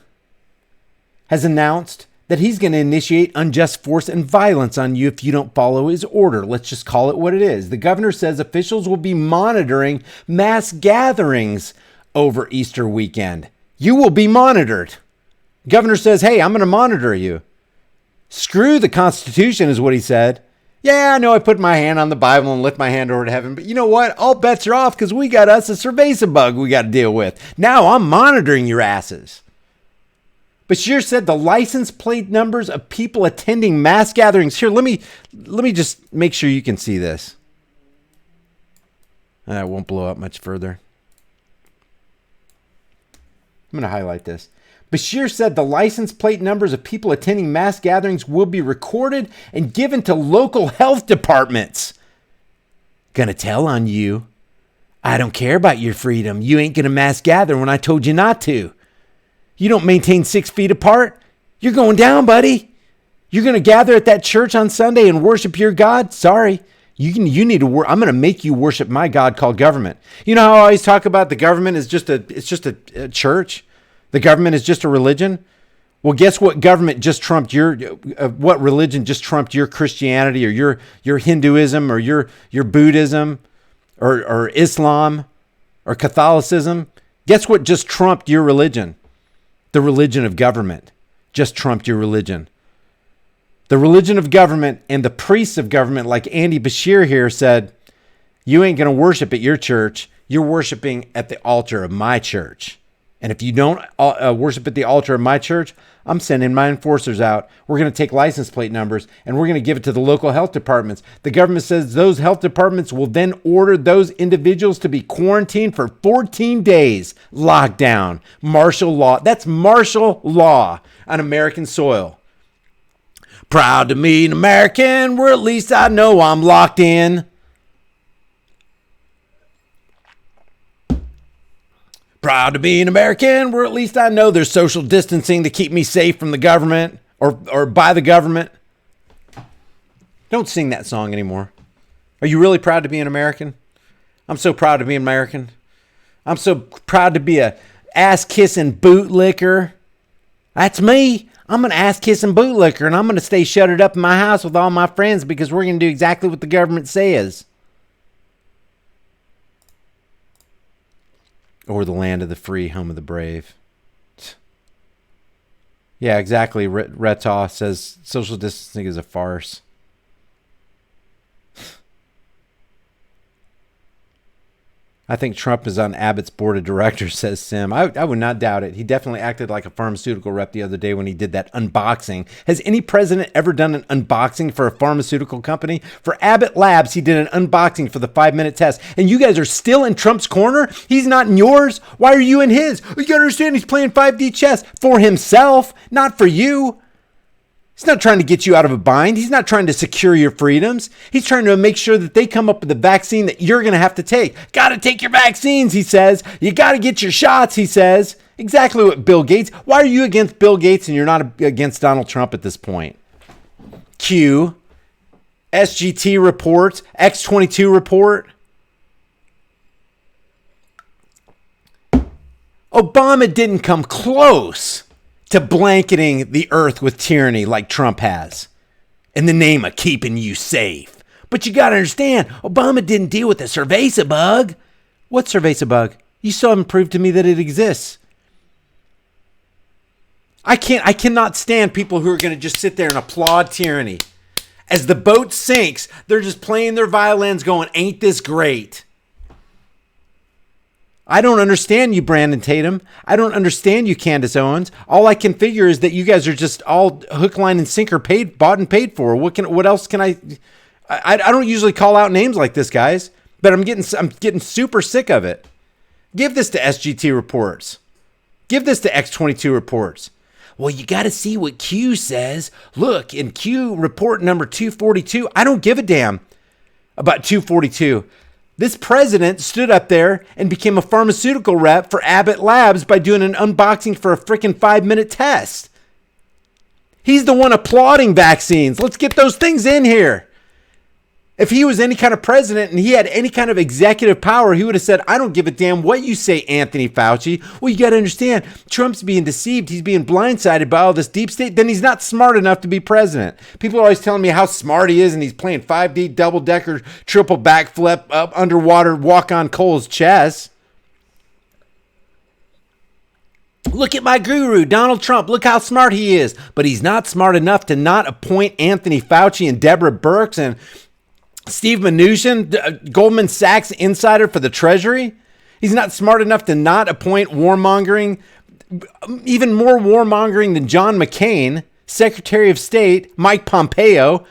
Speaker 1: has announced that he's going to initiate unjust force and violence on you if you don't follow his order. Let's just call it what it is. The governor says officials will be monitoring mass gatherings over Easter weekend. You will be monitored. Governor says, hey, I'm going to monitor you. Screw the Constitution is what he said. Yeah, I know I put my hand on the Bible and lift my hand over to heaven, but you know what? All bets are off because we got us a cerveza bug we got to deal with. Now I'm monitoring your asses. Bashir said the license plate numbers of people attending mass gatherings. Here, let me just make sure you can see this. I won't blow up much further. I'm going to highlight this. Bashir said the license plate numbers of people attending mass gatherings will be recorded and given to local health departments. Gonna tell on you. I don't care about your freedom. You ain't gonna mass gather when I told you not to. You don't maintain 6 feet apart. You're going down, buddy. You're gonna gather at that church on Sunday and worship your God? Sorry. You need to I'm going to make you worship my God called government. You know how I always talk about the government is just a church? The government is just a religion? Well, guess what government just trumped what religion just trumped your Christianity or your Hinduism or your Buddhism or Islam or Catholicism? Guess what just trumped your religion? The religion of government just trumped your religion. The religion of government and the priests of government, like Andy Bashir here said, you ain't going to worship at your church. You're worshiping at the altar of my church. And if you don't worship at the altar of my church, I'm sending my enforcers out. We're going to take license plate numbers and we're going to give it to the local health departments. The government says those health departments will then order those individuals to be quarantined for 14 days. Lockdown. Martial law. That's martial law on American soil. Proud to be an American, where at least I know I'm locked in. Proud to be an American, where at least I know there's social distancing to keep me safe from the government or by the government. Don't sing that song anymore. Are you really proud to be an American? I'm so proud to be an American. I'm so proud to be a ass-kissing bootlicker. That's me. I'm an ass-kissing bootlicker, and I'm going to stay shuttered up in my house with all my friends because we're going to do exactly what the government says. Or the land of the free, home of the brave. Yeah, exactly. Retaw says social distancing is a farce. I think Trump is on Abbott's board of directors, says Sim. I would not doubt it. He definitely acted like a pharmaceutical rep the other day when he did that unboxing. Has any president ever done an unboxing for a pharmaceutical company? For Abbott Labs, he did an unboxing for the 5-minute test. And you guys are still in Trump's corner? He's not in yours? Why are you in his? You gotta understand he's playing 5D chess for himself, not for you. He's not trying to get you out of a bind. He's not trying to secure your freedoms. He's trying to make sure that they come up with the vaccine that you're going to have to take. Got to take your vaccines, he says. You got to get your shots, he says. Exactly what Bill Gates. Why are you against Bill Gates and you're not against Donald Trump at this point? Q. SGT reports. X22 report. Obama didn't come close to blanketing the earth with tyranny like Trump has in the name of keeping you safe. But you got to understand, Obama didn't deal with the cerveza bug. What cerveza bug? You still haven't proved to me that it exists. I cannot stand people who are going to just sit there and applaud tyranny. As the boat sinks, they're just playing their violins going, ain't this great? I don't understand you, Brandon Tatum. I don't understand you, Candace Owens. All I can figure is that you guys are just all hook, line, and sinker bought and paid for. What else can I don't usually call out names like this, guys, but I'm getting super sick of it. Give this to SGT reports. Give this to X22 reports. Well, you got to see what Q says. Look, in Q report number 242, I don't give a damn about 242. This president stood up there and became a pharmaceutical rep for Abbott Labs by doing an unboxing for a freaking 5-minute test. He's the one applauding vaccines. Let's get those things in here. If he was any kind of president and he had any kind of executive power, he would have said, I don't give a damn what you say, Anthony Fauci. Well, you got to understand, Trump's being deceived. He's being blindsided by all this deep state. Then he's not smart enough to be president. People are always telling me how smart he is and he's playing 5D double-decker, triple backflip, up underwater, walk on Cole's chess. Look at my guru, Donald Trump. Look how smart he is. But he's not smart enough to not appoint Anthony Fauci and Deborah Birx and Steve Mnuchin, Goldman Sachs insider for the Treasury. He's not smart enough to not appoint warmongering, even more warmongering than John McCain, Secretary of State, Mike Pompeo.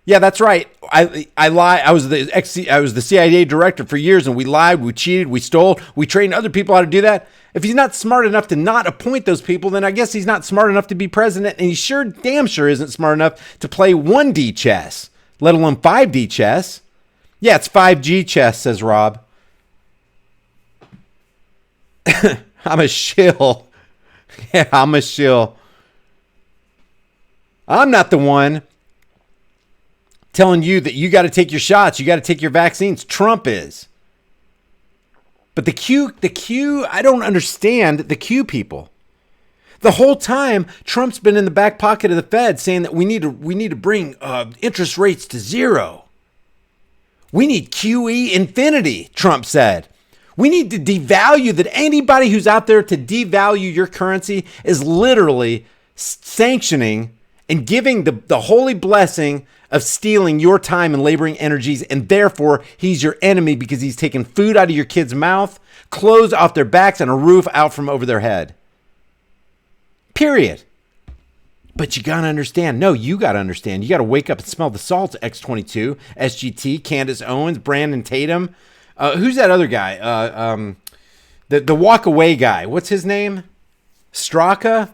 Speaker 1: Yeah, that's right. I lie. I was the CIA director for years, and we lied, we cheated, we stole, we trained other people how to do that. If he's not smart enough to not appoint those people, then I guess he's not smart enough to be president, and he damn sure isn't smart enough to play 1D chess, let alone 5D chess. Yeah, it's 5G chess, says Rob. I'm a shill. Yeah, I'm a shill. I'm not the one telling you that you got to take your shots, you got to take your vaccines. Trump is. But the Q, I don't understand the Q people. The whole time, Trump's been in the back pocket of the Fed saying that we need to bring interest rates to zero. We need QE infinity, Trump said. We need to devalue that. Anybody who's out there to devalue your currency is literally sanctioning and giving the holy blessing of stealing your time and laboring energies, and therefore he's your enemy because he's taking food out of your kids' mouth, clothes off their backs, and a roof out from over their head. Period. But you got to understand. No, you got to understand. You got to wake up and smell the salt, X22, SGT, Candace Owens, Brandon Tatum. Who's that other guy? The walk away guy. What's his name? Straka?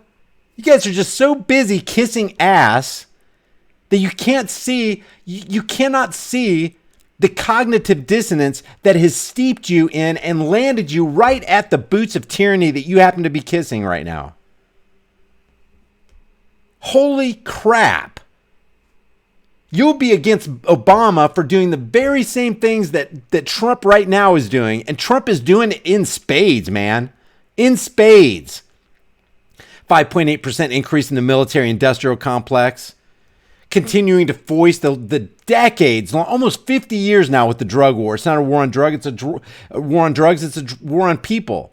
Speaker 1: You guys are just so busy kissing ass that you can't see, you cannot see the cognitive dissonance that has steeped you in and landed you right at the boots of tyranny that you happen to be kissing right now. Holy crap. You'll be against Obama for doing the very same things that Trump right now is doing. And Trump is doing it in spades, man. In spades. 5.8% increase in the military industrial complex. Continuing to foist the decades, almost 50 years now with the drug war. It's not a war on drugs, it's a war on drugs, it's a war on people.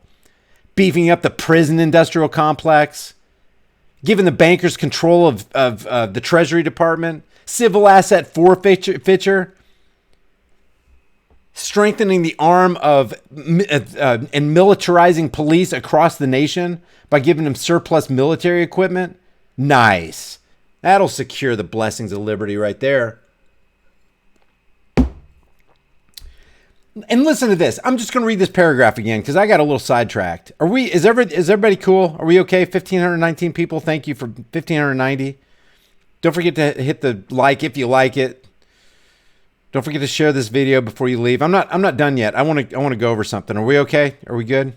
Speaker 1: Beefing up the prison industrial complex. Giving the bankers control of the Treasury Department. Civil asset forfeiture. Strengthening the arm of and militarizing police across the nation by giving them surplus military equipment. Nice. That'll secure the blessings of liberty right there. And listen to this. I'm just going to read this paragraph again because I got a little sidetracked. Is everybody cool? Are we okay? 1,519 people. Thank you for 1,590. Don't forget to hit the like if you like it. Don't forget to share this video before you leave. I'm not done yet. I want to go over something. Are we okay? Are we good?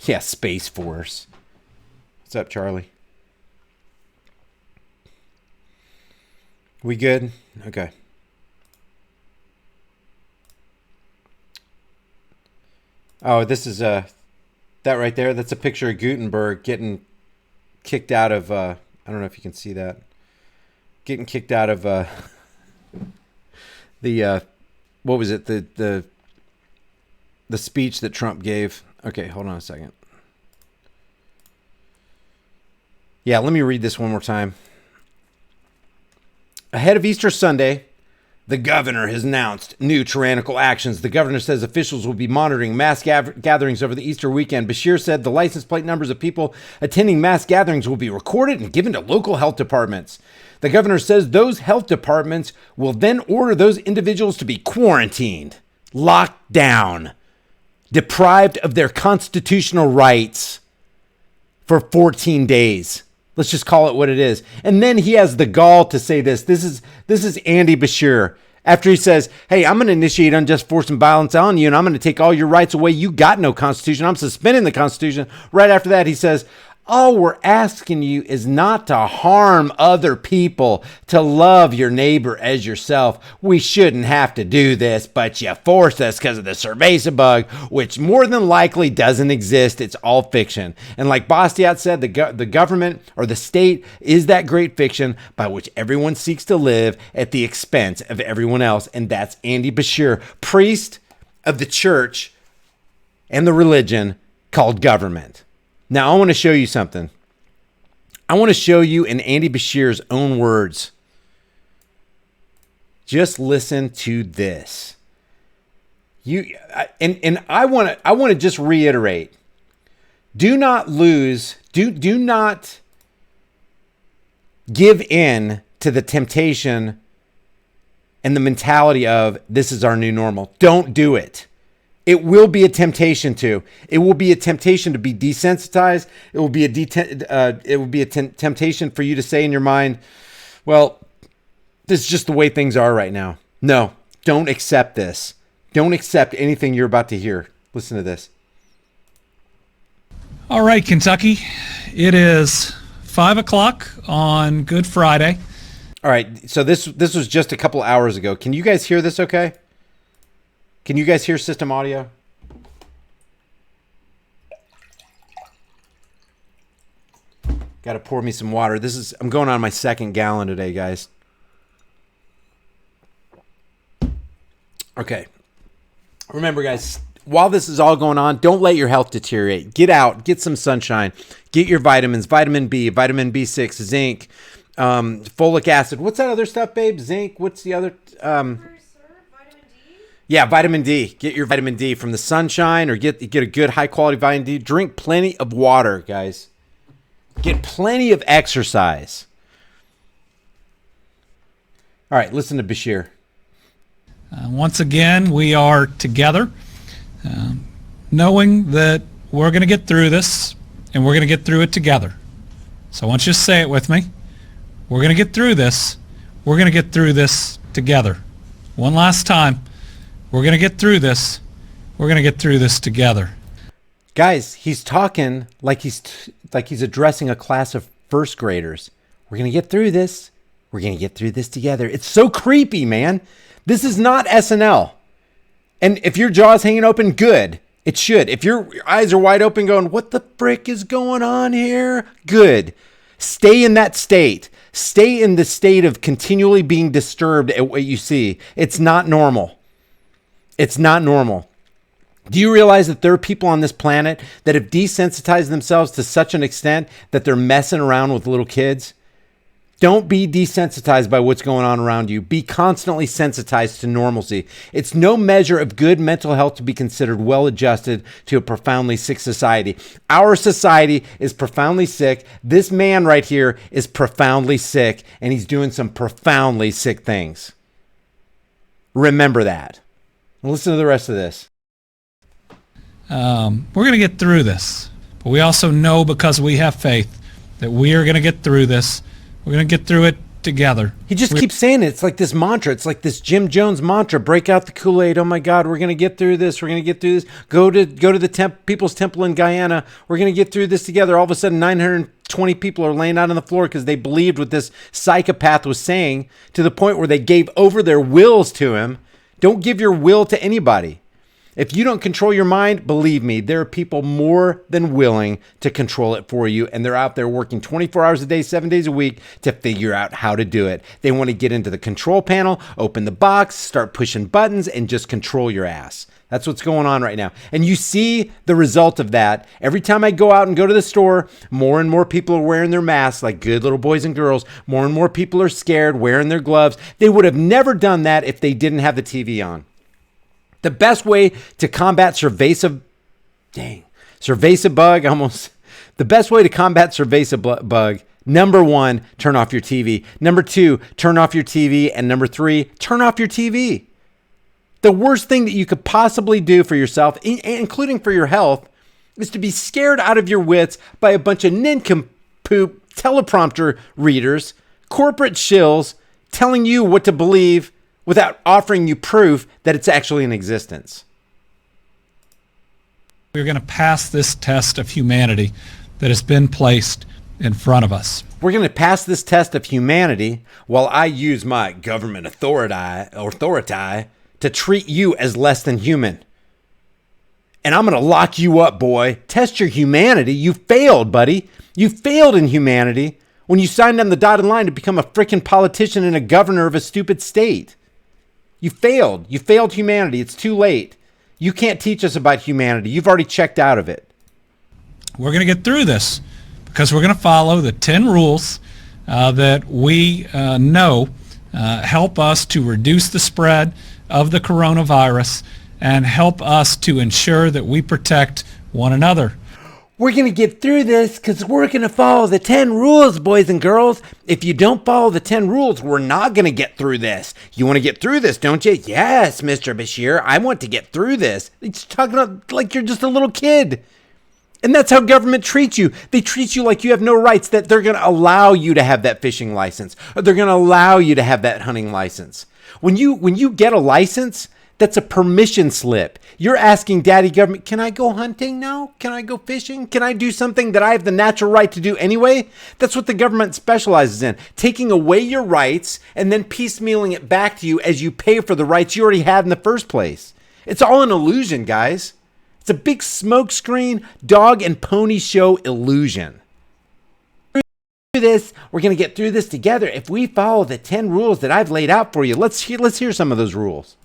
Speaker 1: Yeah, Space Force. What's up, Charlie? We good? Okay. Oh, this is that right there. That's a picture of Gutenberg getting kicked out of. I don't know if you can see that. Getting kicked out of the what was it? The speech that Trump gave. Okay, hold on a second. Yeah, let me read this one more time. Ahead of Easter Sunday, the governor has announced new tyrannical actions. The governor says officials will be monitoring mass gatherings over the Easter weekend. Bashir said the license plate numbers of people attending mass gatherings will be recorded and given to local health departments. The governor says those health departments will then order those individuals to be quarantined, locked down, deprived of their constitutional rights for 14 days. Let's just call it what it is. And then he has the gall to say this. This is Andy Bashir. After he says, hey, I'm going to initiate unjust force and violence on you, and I'm going to take all your rights away. You got no Constitution. I'm suspending the Constitution. Right after that, he says, all we're asking you is not to harm other people, to love your neighbor as yourself. We shouldn't have to do this, but you force us because of the cerveza bug, which more than likely doesn't exist. It's all fiction. And like Bastiat said, the government or the state is that great fiction by which everyone seeks to live at the expense of everyone else. And that's Andy Beshear, priest of the church and the religion called government. Now, I want to show you something. I want to show you in Andy Beshear's own words. Just listen to this. I want to just reiterate. Do not give in to the temptation and the mentality of this is our new normal. Don't do it. It will be a temptation to. It will be a temptation to be desensitized. It will be a temptation for you to say in your mind, well, this is just the way things are right now. No, don't accept this. Don't accept anything you're about to hear. Listen to this.
Speaker 3: All right, Kentucky. It is 5 o'clock on Good Friday.
Speaker 1: All right, so this was just a couple hours ago. Can you guys hear this okay? Can you guys hear system audio? Got to pour me some water. I'm going on my second gallon today, guys. Okay. Remember, guys, while this is all going on, don't let your health deteriorate. Get out, get some sunshine, get your vitamins, vitamin B, vitamin B6, zinc, folic acid. What's that other stuff, babe? Zinc. What's the other? Yeah, vitamin D. Get your vitamin D from the sunshine or get a good high quality vitamin D. Drink plenty of water, guys. Get plenty of exercise. All right, listen to Beshear.
Speaker 3: Once again, we are together, knowing that we're going to get through this and we're going to get through it together. So I want you to say it with me. We're going to get through this. We're going to get through this together. One last time. We're going to get through this. We're going to get through this together.
Speaker 1: Guys, he's talking like he's addressing a class of first graders. We're going to get through this. We're going to get through this together. It's so creepy, man. This is not SNL. And if your jaw's hanging open, good. It should. If your eyes are wide open going, what the frick is going on here? Good. Stay in that state. Stay in the state of continually being disturbed at what you see. It's not normal. It's not normal. Do you realize that there are people on this planet that have desensitized themselves to such an extent that they're messing around with little kids? Don't be desensitized by what's going on around you. Be constantly sensitized to normalcy. It's no measure of good mental health to be considered well adjusted to a profoundly sick society. Our society is profoundly sick. This man right here is profoundly sick, and he's doing some profoundly sick things. Remember that. Listen to the rest of this.
Speaker 3: We're going to get through this. But we also know, because we have faith, that we are going to get through this. We're going to get through it together.
Speaker 1: He just keeps saying it. It's like this mantra. It's like this Jim Jones mantra. Break out the Kool-Aid. Oh my God, we're going to get through this. We're going to get through this. Go to the People's Temple in Guyana. We're going to get through this together. All of a sudden, 920 people are laying out on the floor because they believed what this psychopath was saying, to the point where they gave over their wills to him. Don't give your will to anybody. If you don't control your mind, believe me, there are people more than willing to control it for you, and they're out there working 24 hours a day, 7 days a week to figure out how to do it. They want to get into the control panel, open the box, start pushing buttons, and just control your ass. That's what's going on right now. And you see the result of that. Every time I go out and go to the store, more and more people are wearing their masks like good little boys and girls. More and more people are scared, wearing their gloves. They would have never done that if they didn't have the TV on. The best way to combat cerveza bug, number one, turn off your TV. Number two, turn off your TV. And number three, turn off your TV. The worst thing that you could possibly do for yourself, including for your health, is to be scared out of your wits by a bunch of nincompoop teleprompter readers, corporate shills telling you what to believe, without offering you proof that it's actually in existence.
Speaker 3: We're going to pass this test of humanity that has been placed in front of us.
Speaker 1: We're going to pass this test of humanity while I use my government authority to treat you as less than human. And I'm going to lock you up, boy. Test your humanity. You failed, buddy. You failed in humanity when you signed on the dotted line to become a freaking politician and a governor of a stupid state. You failed. You failed humanity. It's too late. You can't teach us about humanity. You've already checked out of it.
Speaker 3: We're going to get through this because we're going to follow the 10 rules that we know help us to reduce the spread of the coronavirus and help us to ensure that we protect one another.
Speaker 1: We're going to get through this because we're going to follow the 10 rules, boys and girls. If you don't follow the 10 rules, we're not going to get through this. You want to get through this, don't you? Yes, Mr. Bashir, I want to get through this. It's talking about like you're just a little kid. And that's how government treats you. They treat you like you have no rights, that they're going to allow you to have that fishing license, or they're going to allow you to have that hunting license. When you get a license, that's a permission slip. You're asking daddy government, can I go hunting now? Can I go fishing? Can I do something that I have the natural right to do anyway? That's what the government specializes in, taking away your rights and then piecemealing it back to you as you pay for the rights you already had in the first place. It's all an illusion, guys. It's a big smokescreen, dog and pony show illusion. We're going to get through this together if we follow the 10 rules that I've laid out for you. Let's hear some of those rules.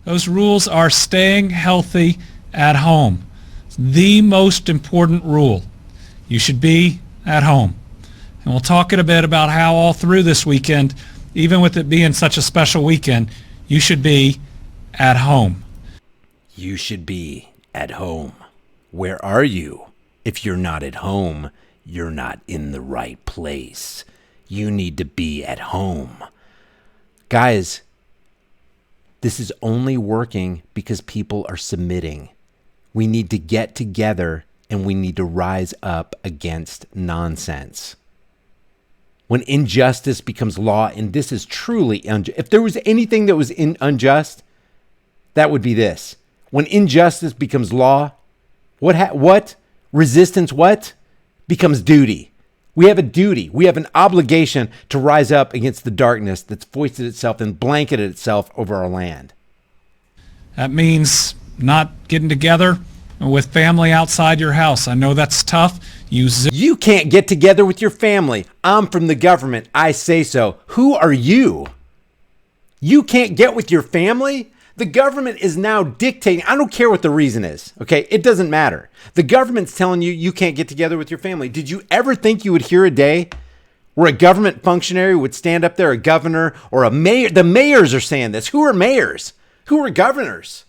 Speaker 3: Those rules are staying healthy at home. It's the most important rule. You should be at home. And we'll talk in a bit about how all through this weekend, even with it being such a special weekend, you should be at home.
Speaker 1: You should be at home. Where are you? If you're not at home, you're not in the right place. You need to be at home. Guys, this is only working because people are submitting. We need to get together and we need to rise up against nonsense. When injustice becomes law, and this is truly unjust. If there was anything that was unjust, that would be this. When injustice becomes law, what? Resistance what? Becomes duty. We have a duty. We have an obligation to rise up against the darkness that's foisted itself and blanketed itself over our land.
Speaker 3: That means not getting together with family outside your house. I know that's tough.
Speaker 1: You can't get together with your family. I'm from the government. I say so. Who are you? You can't get with your family? The government is now dictating. I don't care what the reason is, okay? It doesn't matter. The government's telling you you can't get together with your family. Did you ever think you would hear a day where a government functionary would stand up there, a governor or a mayor? The mayors are saying this. Who are mayors? Who are governors?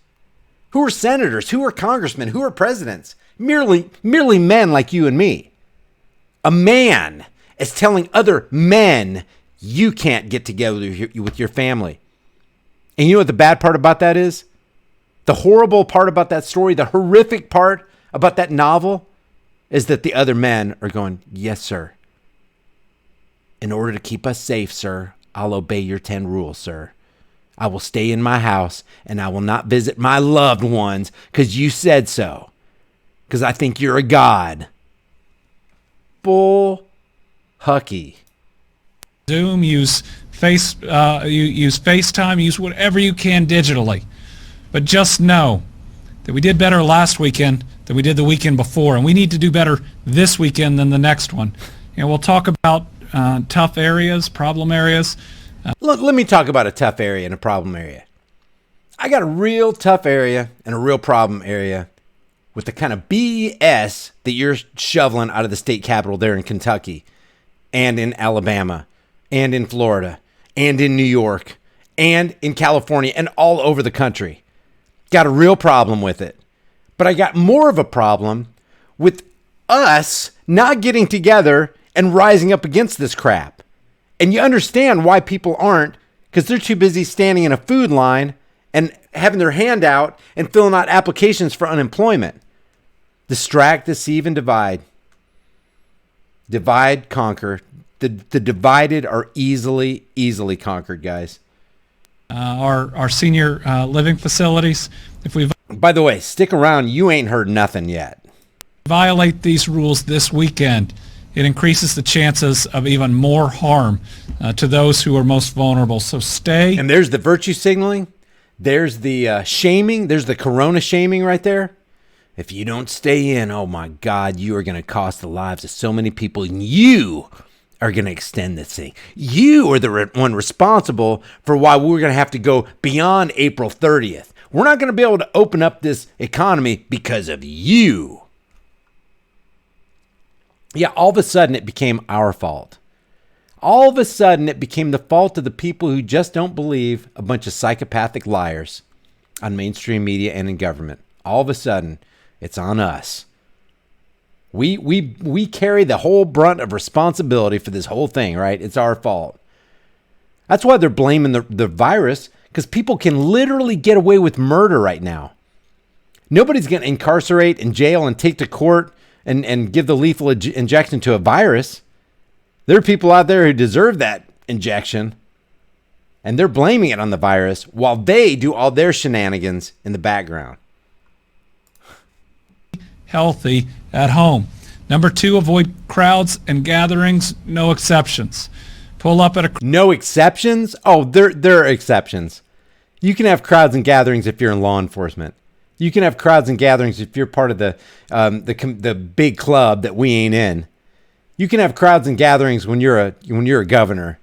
Speaker 1: Who are senators? Who are congressmen? Who are presidents? Merely men like you and me. A man is telling other men you can't get together with your family. And you know what the bad part about that is? The horrible part about that story, the horrific part about that novel is that the other men are going, yes, sir. In order to keep us safe, sir, I'll obey your 10 rules, sir. I will stay in my house and I will not visit my loved ones because you said so. Because I think you're a god. Bull hucky.
Speaker 3: Zoom, use FaceTime, use whatever you can digitally. But just know that we did better last weekend than we did the weekend before, and we need to do better this weekend than the next one. And we'll talk about tough areas, problem areas.
Speaker 1: Look, let me talk about a tough area and a problem area. I got a real tough area and a real problem area with the kind of BS that you're shoveling out of the state capitol there in Kentucky and in Alabama and in Florida and in New York and in California and all over the country. Got a real problem with it. But I got more of a problem with us not getting together and rising up against this crap. And you understand why people aren't, because they're too busy standing in a food line and having their hand out and filling out applications for unemployment. Distract, deceive, and divide. Divide, conquer. The divided are easily conquered, guys.
Speaker 3: our senior living facilities. If we
Speaker 1: By the way, stick around. You ain't heard nothing yet.
Speaker 3: violate these rules this weekend, it increases the chances of even more harm to those who are most vulnerable. So stay.
Speaker 1: And there's the virtue signaling. There's the shaming. There's the corona shaming right there. If you don't stay in, oh my God, you are going to cost the lives of so many people. And you are going to extend this thing. You are the one responsible for why we're going to have to go beyond April 30th. We're not going to be able to open up this economy because of you. Yeah, all of a sudden it became our fault. All of a sudden it became the fault of the people who just don't believe a bunch of psychopathic liars on mainstream media and in government. All of a sudden it's on us. We carry the whole brunt of responsibility for this whole thing, right? It's our fault. That's why they're blaming the virus, because people can literally get away with murder right now. Nobody's going to incarcerate and jail and take to court and give the lethal injection to a virus. There are people out there who deserve that injection, and they're blaming it on the virus while they do all their shenanigans in the background.
Speaker 3: Healthy at home. Number 2, avoid crowds and gatherings, no exceptions. Pull up at a
Speaker 1: No exceptions? Oh, there are exceptions. You can have crowds and gatherings if you're in law enforcement. You can have crowds and gatherings if you're part of the big club that we ain't in. You can have crowds and gatherings when you're a governor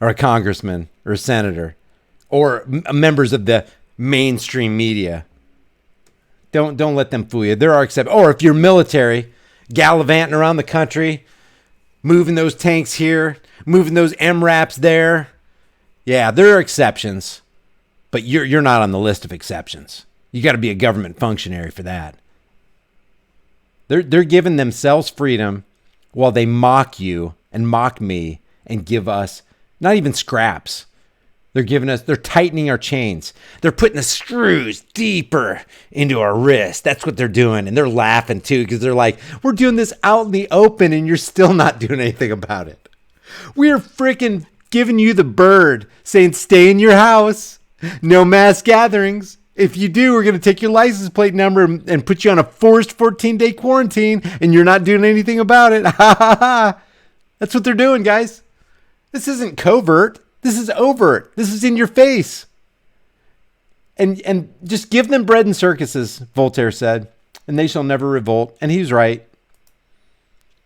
Speaker 1: or a congressman or a senator or members of the mainstream media. Don't let them fool you. There are exceptions. Or if you're military, gallivanting around the country, moving those tanks here, moving those MRAPs there. Yeah, there are exceptions, but you're not on the list of exceptions. You got to be a government functionary for that. They're giving themselves freedom while they mock you and mock me and give us not even scraps. They're tightening our chains. They're putting the screws deeper into our wrist. That's what they're doing. And they're laughing too, because they're like, we're doing this out in the open and you're still not doing anything about it. We're freaking giving you the bird, saying stay in your house. No mass gatherings. If you do, we're going to take your license plate number and put you on a forced 14-day quarantine, and you're not doing anything about it. Ha ha ha. That's what they're doing, guys. This isn't covert. This is overt. This is in your face. And just give them bread and circuses, Voltaire said, and they shall never revolt. And he was right.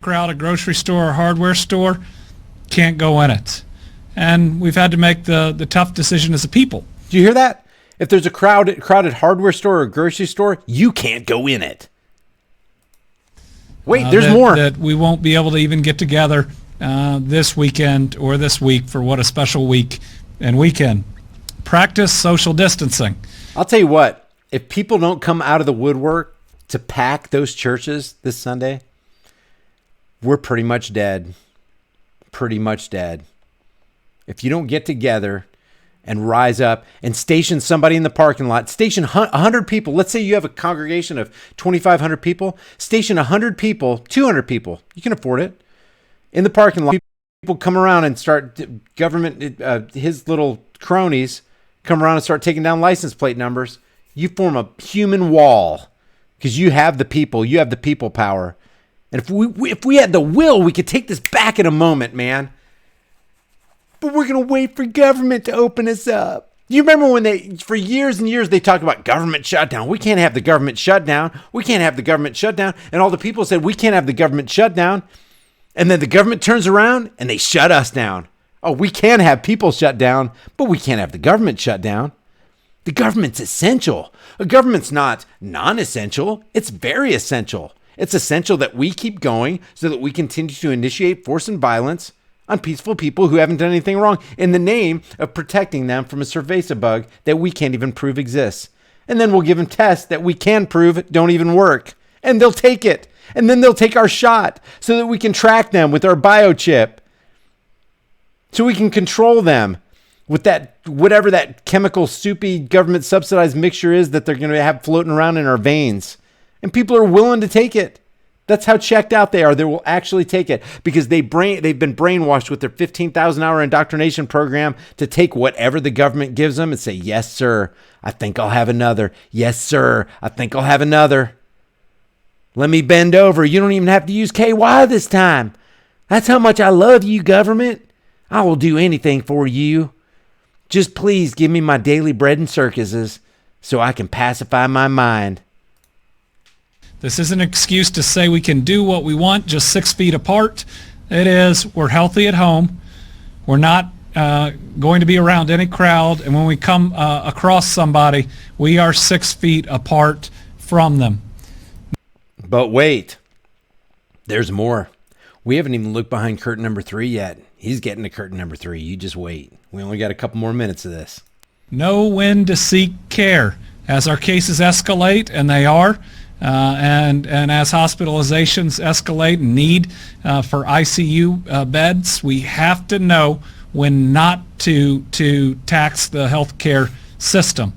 Speaker 3: crowd, a grocery store or hardware store, can't go in it. And we've had to make the tough decision as a people.
Speaker 1: Do you hear that? If there's a crowded hardware store or grocery store, you can't go in it. Wait, there's more.
Speaker 3: That we won't be able to even get together this weekend or this week for what a special week and weekend. Practice social distancing.
Speaker 1: I'll tell you what, if people don't come out of the woodwork to pack those churches this Sunday, we're pretty much dead. Pretty much dead. If you don't get together and rise up and station somebody in the parking lot, station 100 people. Let's say you have a congregation of 2,500 people. Station 100 people, 200 people. You can afford it. In the parking lot, people come around and start, government, his little cronies come around and start taking down license plate numbers. You form a human wall because you have the people. You have the people power. And if we had the will, we could take this back in a moment, man. But we're going to wait for government to open us up. You remember when for years and years, they talked about government shutdown. We can't have the government shutdown. We can't have the government shutdown. And all the people said, we can't have the government shutdown. And then the government turns around and they shut us down. Oh, we can have people shut down, but we can't have the government shut down. The government's essential. A government's not non-essential. It's very essential. It's essential that we keep going so that we continue to initiate force and violence on peaceful people who haven't done anything wrong in the name of protecting them from a cerveza bug that we can't even prove exists. And then we'll give them tests that we can prove don't even work. And they'll take it. And then they'll take our shot so that we can track them with our biochip. So we can control them with that, whatever that chemical soupy government subsidized mixture is that they're going to have floating around in our veins. And people are willing to take it. That's how checked out they are. They will actually take it because they've been brainwashed with their 15,000-hour indoctrination program to take whatever the government gives them and say, yes, sir, I think I'll have another. Yes, sir, I think I'll have another. Let me bend over. You don't even have to use KY this time. That's how much I love you, government. I will do anything for you. Just please give me my daily bread and circuses so I can pacify my mind.
Speaker 3: This isn't an excuse to say we can do what we want just 6 feet apart. It is, we're healthy at home. We're not going to be around any crowd. And when we come across somebody, we are 6 feet apart from them.
Speaker 1: But wait, there's more. We haven't even looked behind curtain number 3 yet. He's getting to curtain number 3. You just wait. We only got a couple more minutes of this.
Speaker 3: Know when to seek care. As our cases escalate, and they are, and as hospitalizations escalate and need for ICU beds, we have to know when not to tax the healthcare system.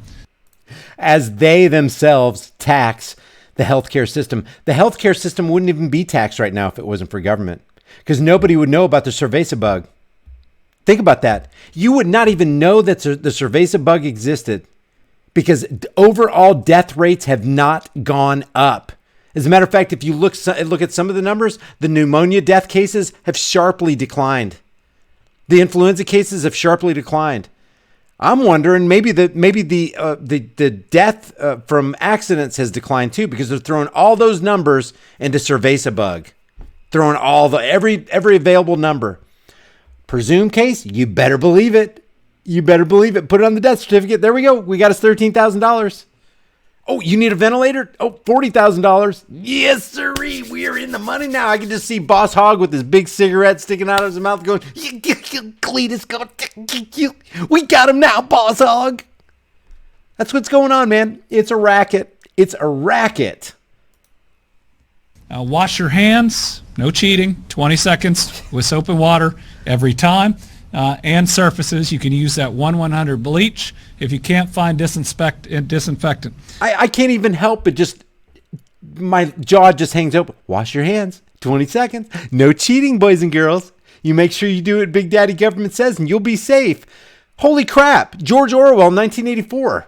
Speaker 1: As they themselves tax the healthcare system. The healthcare system wouldn't even be taxed right now if it wasn't for government, because nobody would know about the cerveza bug. Think about that. You would not even know that the cerveza bug existed because overall death rates have not gone up. As a matter of fact, if you look at some of the numbers, the pneumonia death cases have sharply declined. The influenza cases have sharply declined. I'm wondering maybe the death from accidents has declined too, because they're throwing all those numbers into cerveza bug, throwing every available number. Presumed case, you better believe it. You better believe it. Put it on the death certificate. There we go. We got us $13,000. Oh, you need a ventilator? Oh, $40,000. Yes, sirree. We are in the money now. I can just see Boss Hogg with his big cigarette sticking out of his mouth going, Cletus, we got him now, Boss Hogg. That's what's going on, man. It's a racket. It's a racket.
Speaker 3: Wash your hands. No cheating. 20 seconds with soap and water every time. And surfaces. You can use that 1-100 bleach if you can't find disinfectant.
Speaker 1: I can't even help but just, my jaw just hangs open. Wash your hands. 20 seconds. No cheating, boys and girls. You make sure you do what Big Daddy Government says and you'll be safe. Holy crap. George Orwell, 1984.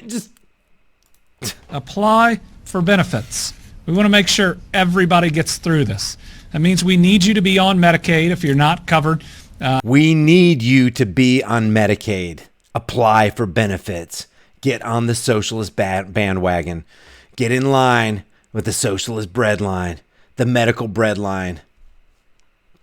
Speaker 1: Just
Speaker 3: apply for benefits. We want to make sure everybody gets through this. That means we need you to be on Medicaid if you're not covered.
Speaker 1: We need you to be on Medicaid. Apply for benefits. Get on the socialist bandwagon. Get in line with the socialist bread line, the medical bread line.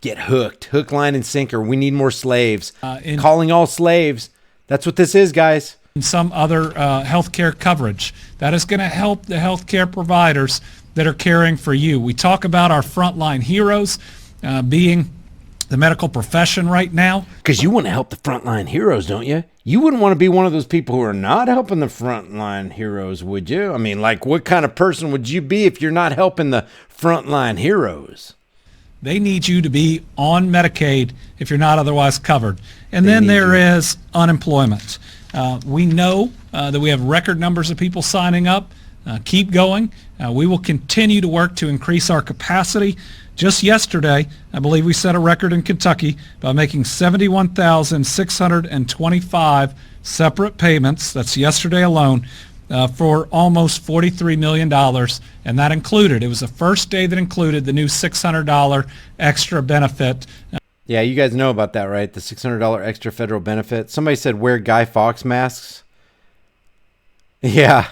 Speaker 1: Get hooked. Hook, line, and sinker. We need more slaves. Calling all slaves. That's what this is, guys.
Speaker 3: And some other healthcare coverage. That is going to help the healthcare providers that are caring for you. We talk about our frontline heroes being the medical profession right now.
Speaker 1: Because you want to help the frontline heroes, don't you? You wouldn't want to be one of those people who are not helping the frontline heroes, would you? I mean, like, what kind of person would you be if you're not helping the frontline heroes?
Speaker 3: They need you to be on Medicaid if you're not otherwise covered. And then there is unemployment. We know that we have record numbers of people signing up. Keep going. We will continue to work to increase our capacity. Just yesterday, I believe we set a record in Kentucky by making 71,625 separate payments. That's yesterday alone, for almost $43 million. And that included, it was the first day that included the new $600 extra benefit.
Speaker 1: Yeah, you guys know about that, right? The $600 extra federal benefit. Somebody said wear Guy Fawkes masks. Yeah.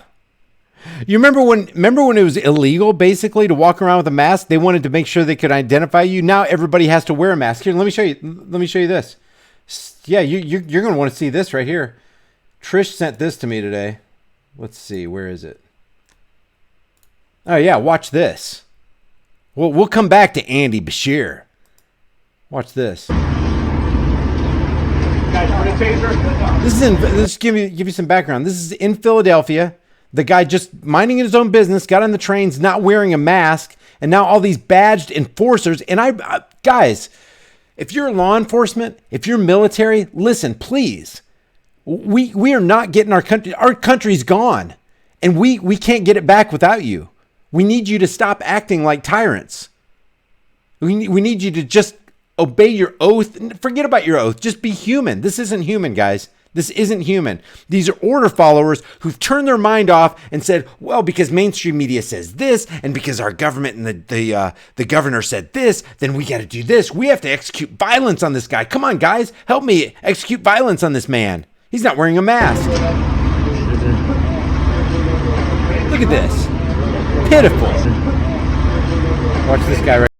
Speaker 1: You remember when it was illegal basically to walk around with a mask? They wanted to make sure they could identify you. Now everybody has to wear a mask. Here, let me show you. Let me show you this. Yeah, you're going to want to see this right here. Trish sent this to me today. Let's see, where is it? Oh yeah, watch this. We'll come back to Andy Bashir. Watch this.
Speaker 2: Guys, want a taser?
Speaker 1: This give you some background. This is in Philadelphia. The guy just minding his own business, got on the trains, not wearing a mask, and now all these badged enforcers. And guys, if you're law enforcement, if you're military, listen, please. We are not getting our country. Our country's gone, and we can't get it back without you. We need you to stop acting like tyrants. We need you to just obey your oath. Forget about your oath. Just be human. This isn't human, guys. This isn't human. These are order followers who've turned their mind off and said, well, because mainstream media says this, and because our government and the governor said this, then we got to do this. We have to execute violence on this guy. Come on, guys. Help me execute violence on this man. He's not wearing a mask. Look at this. Pitiful. Watch this guy right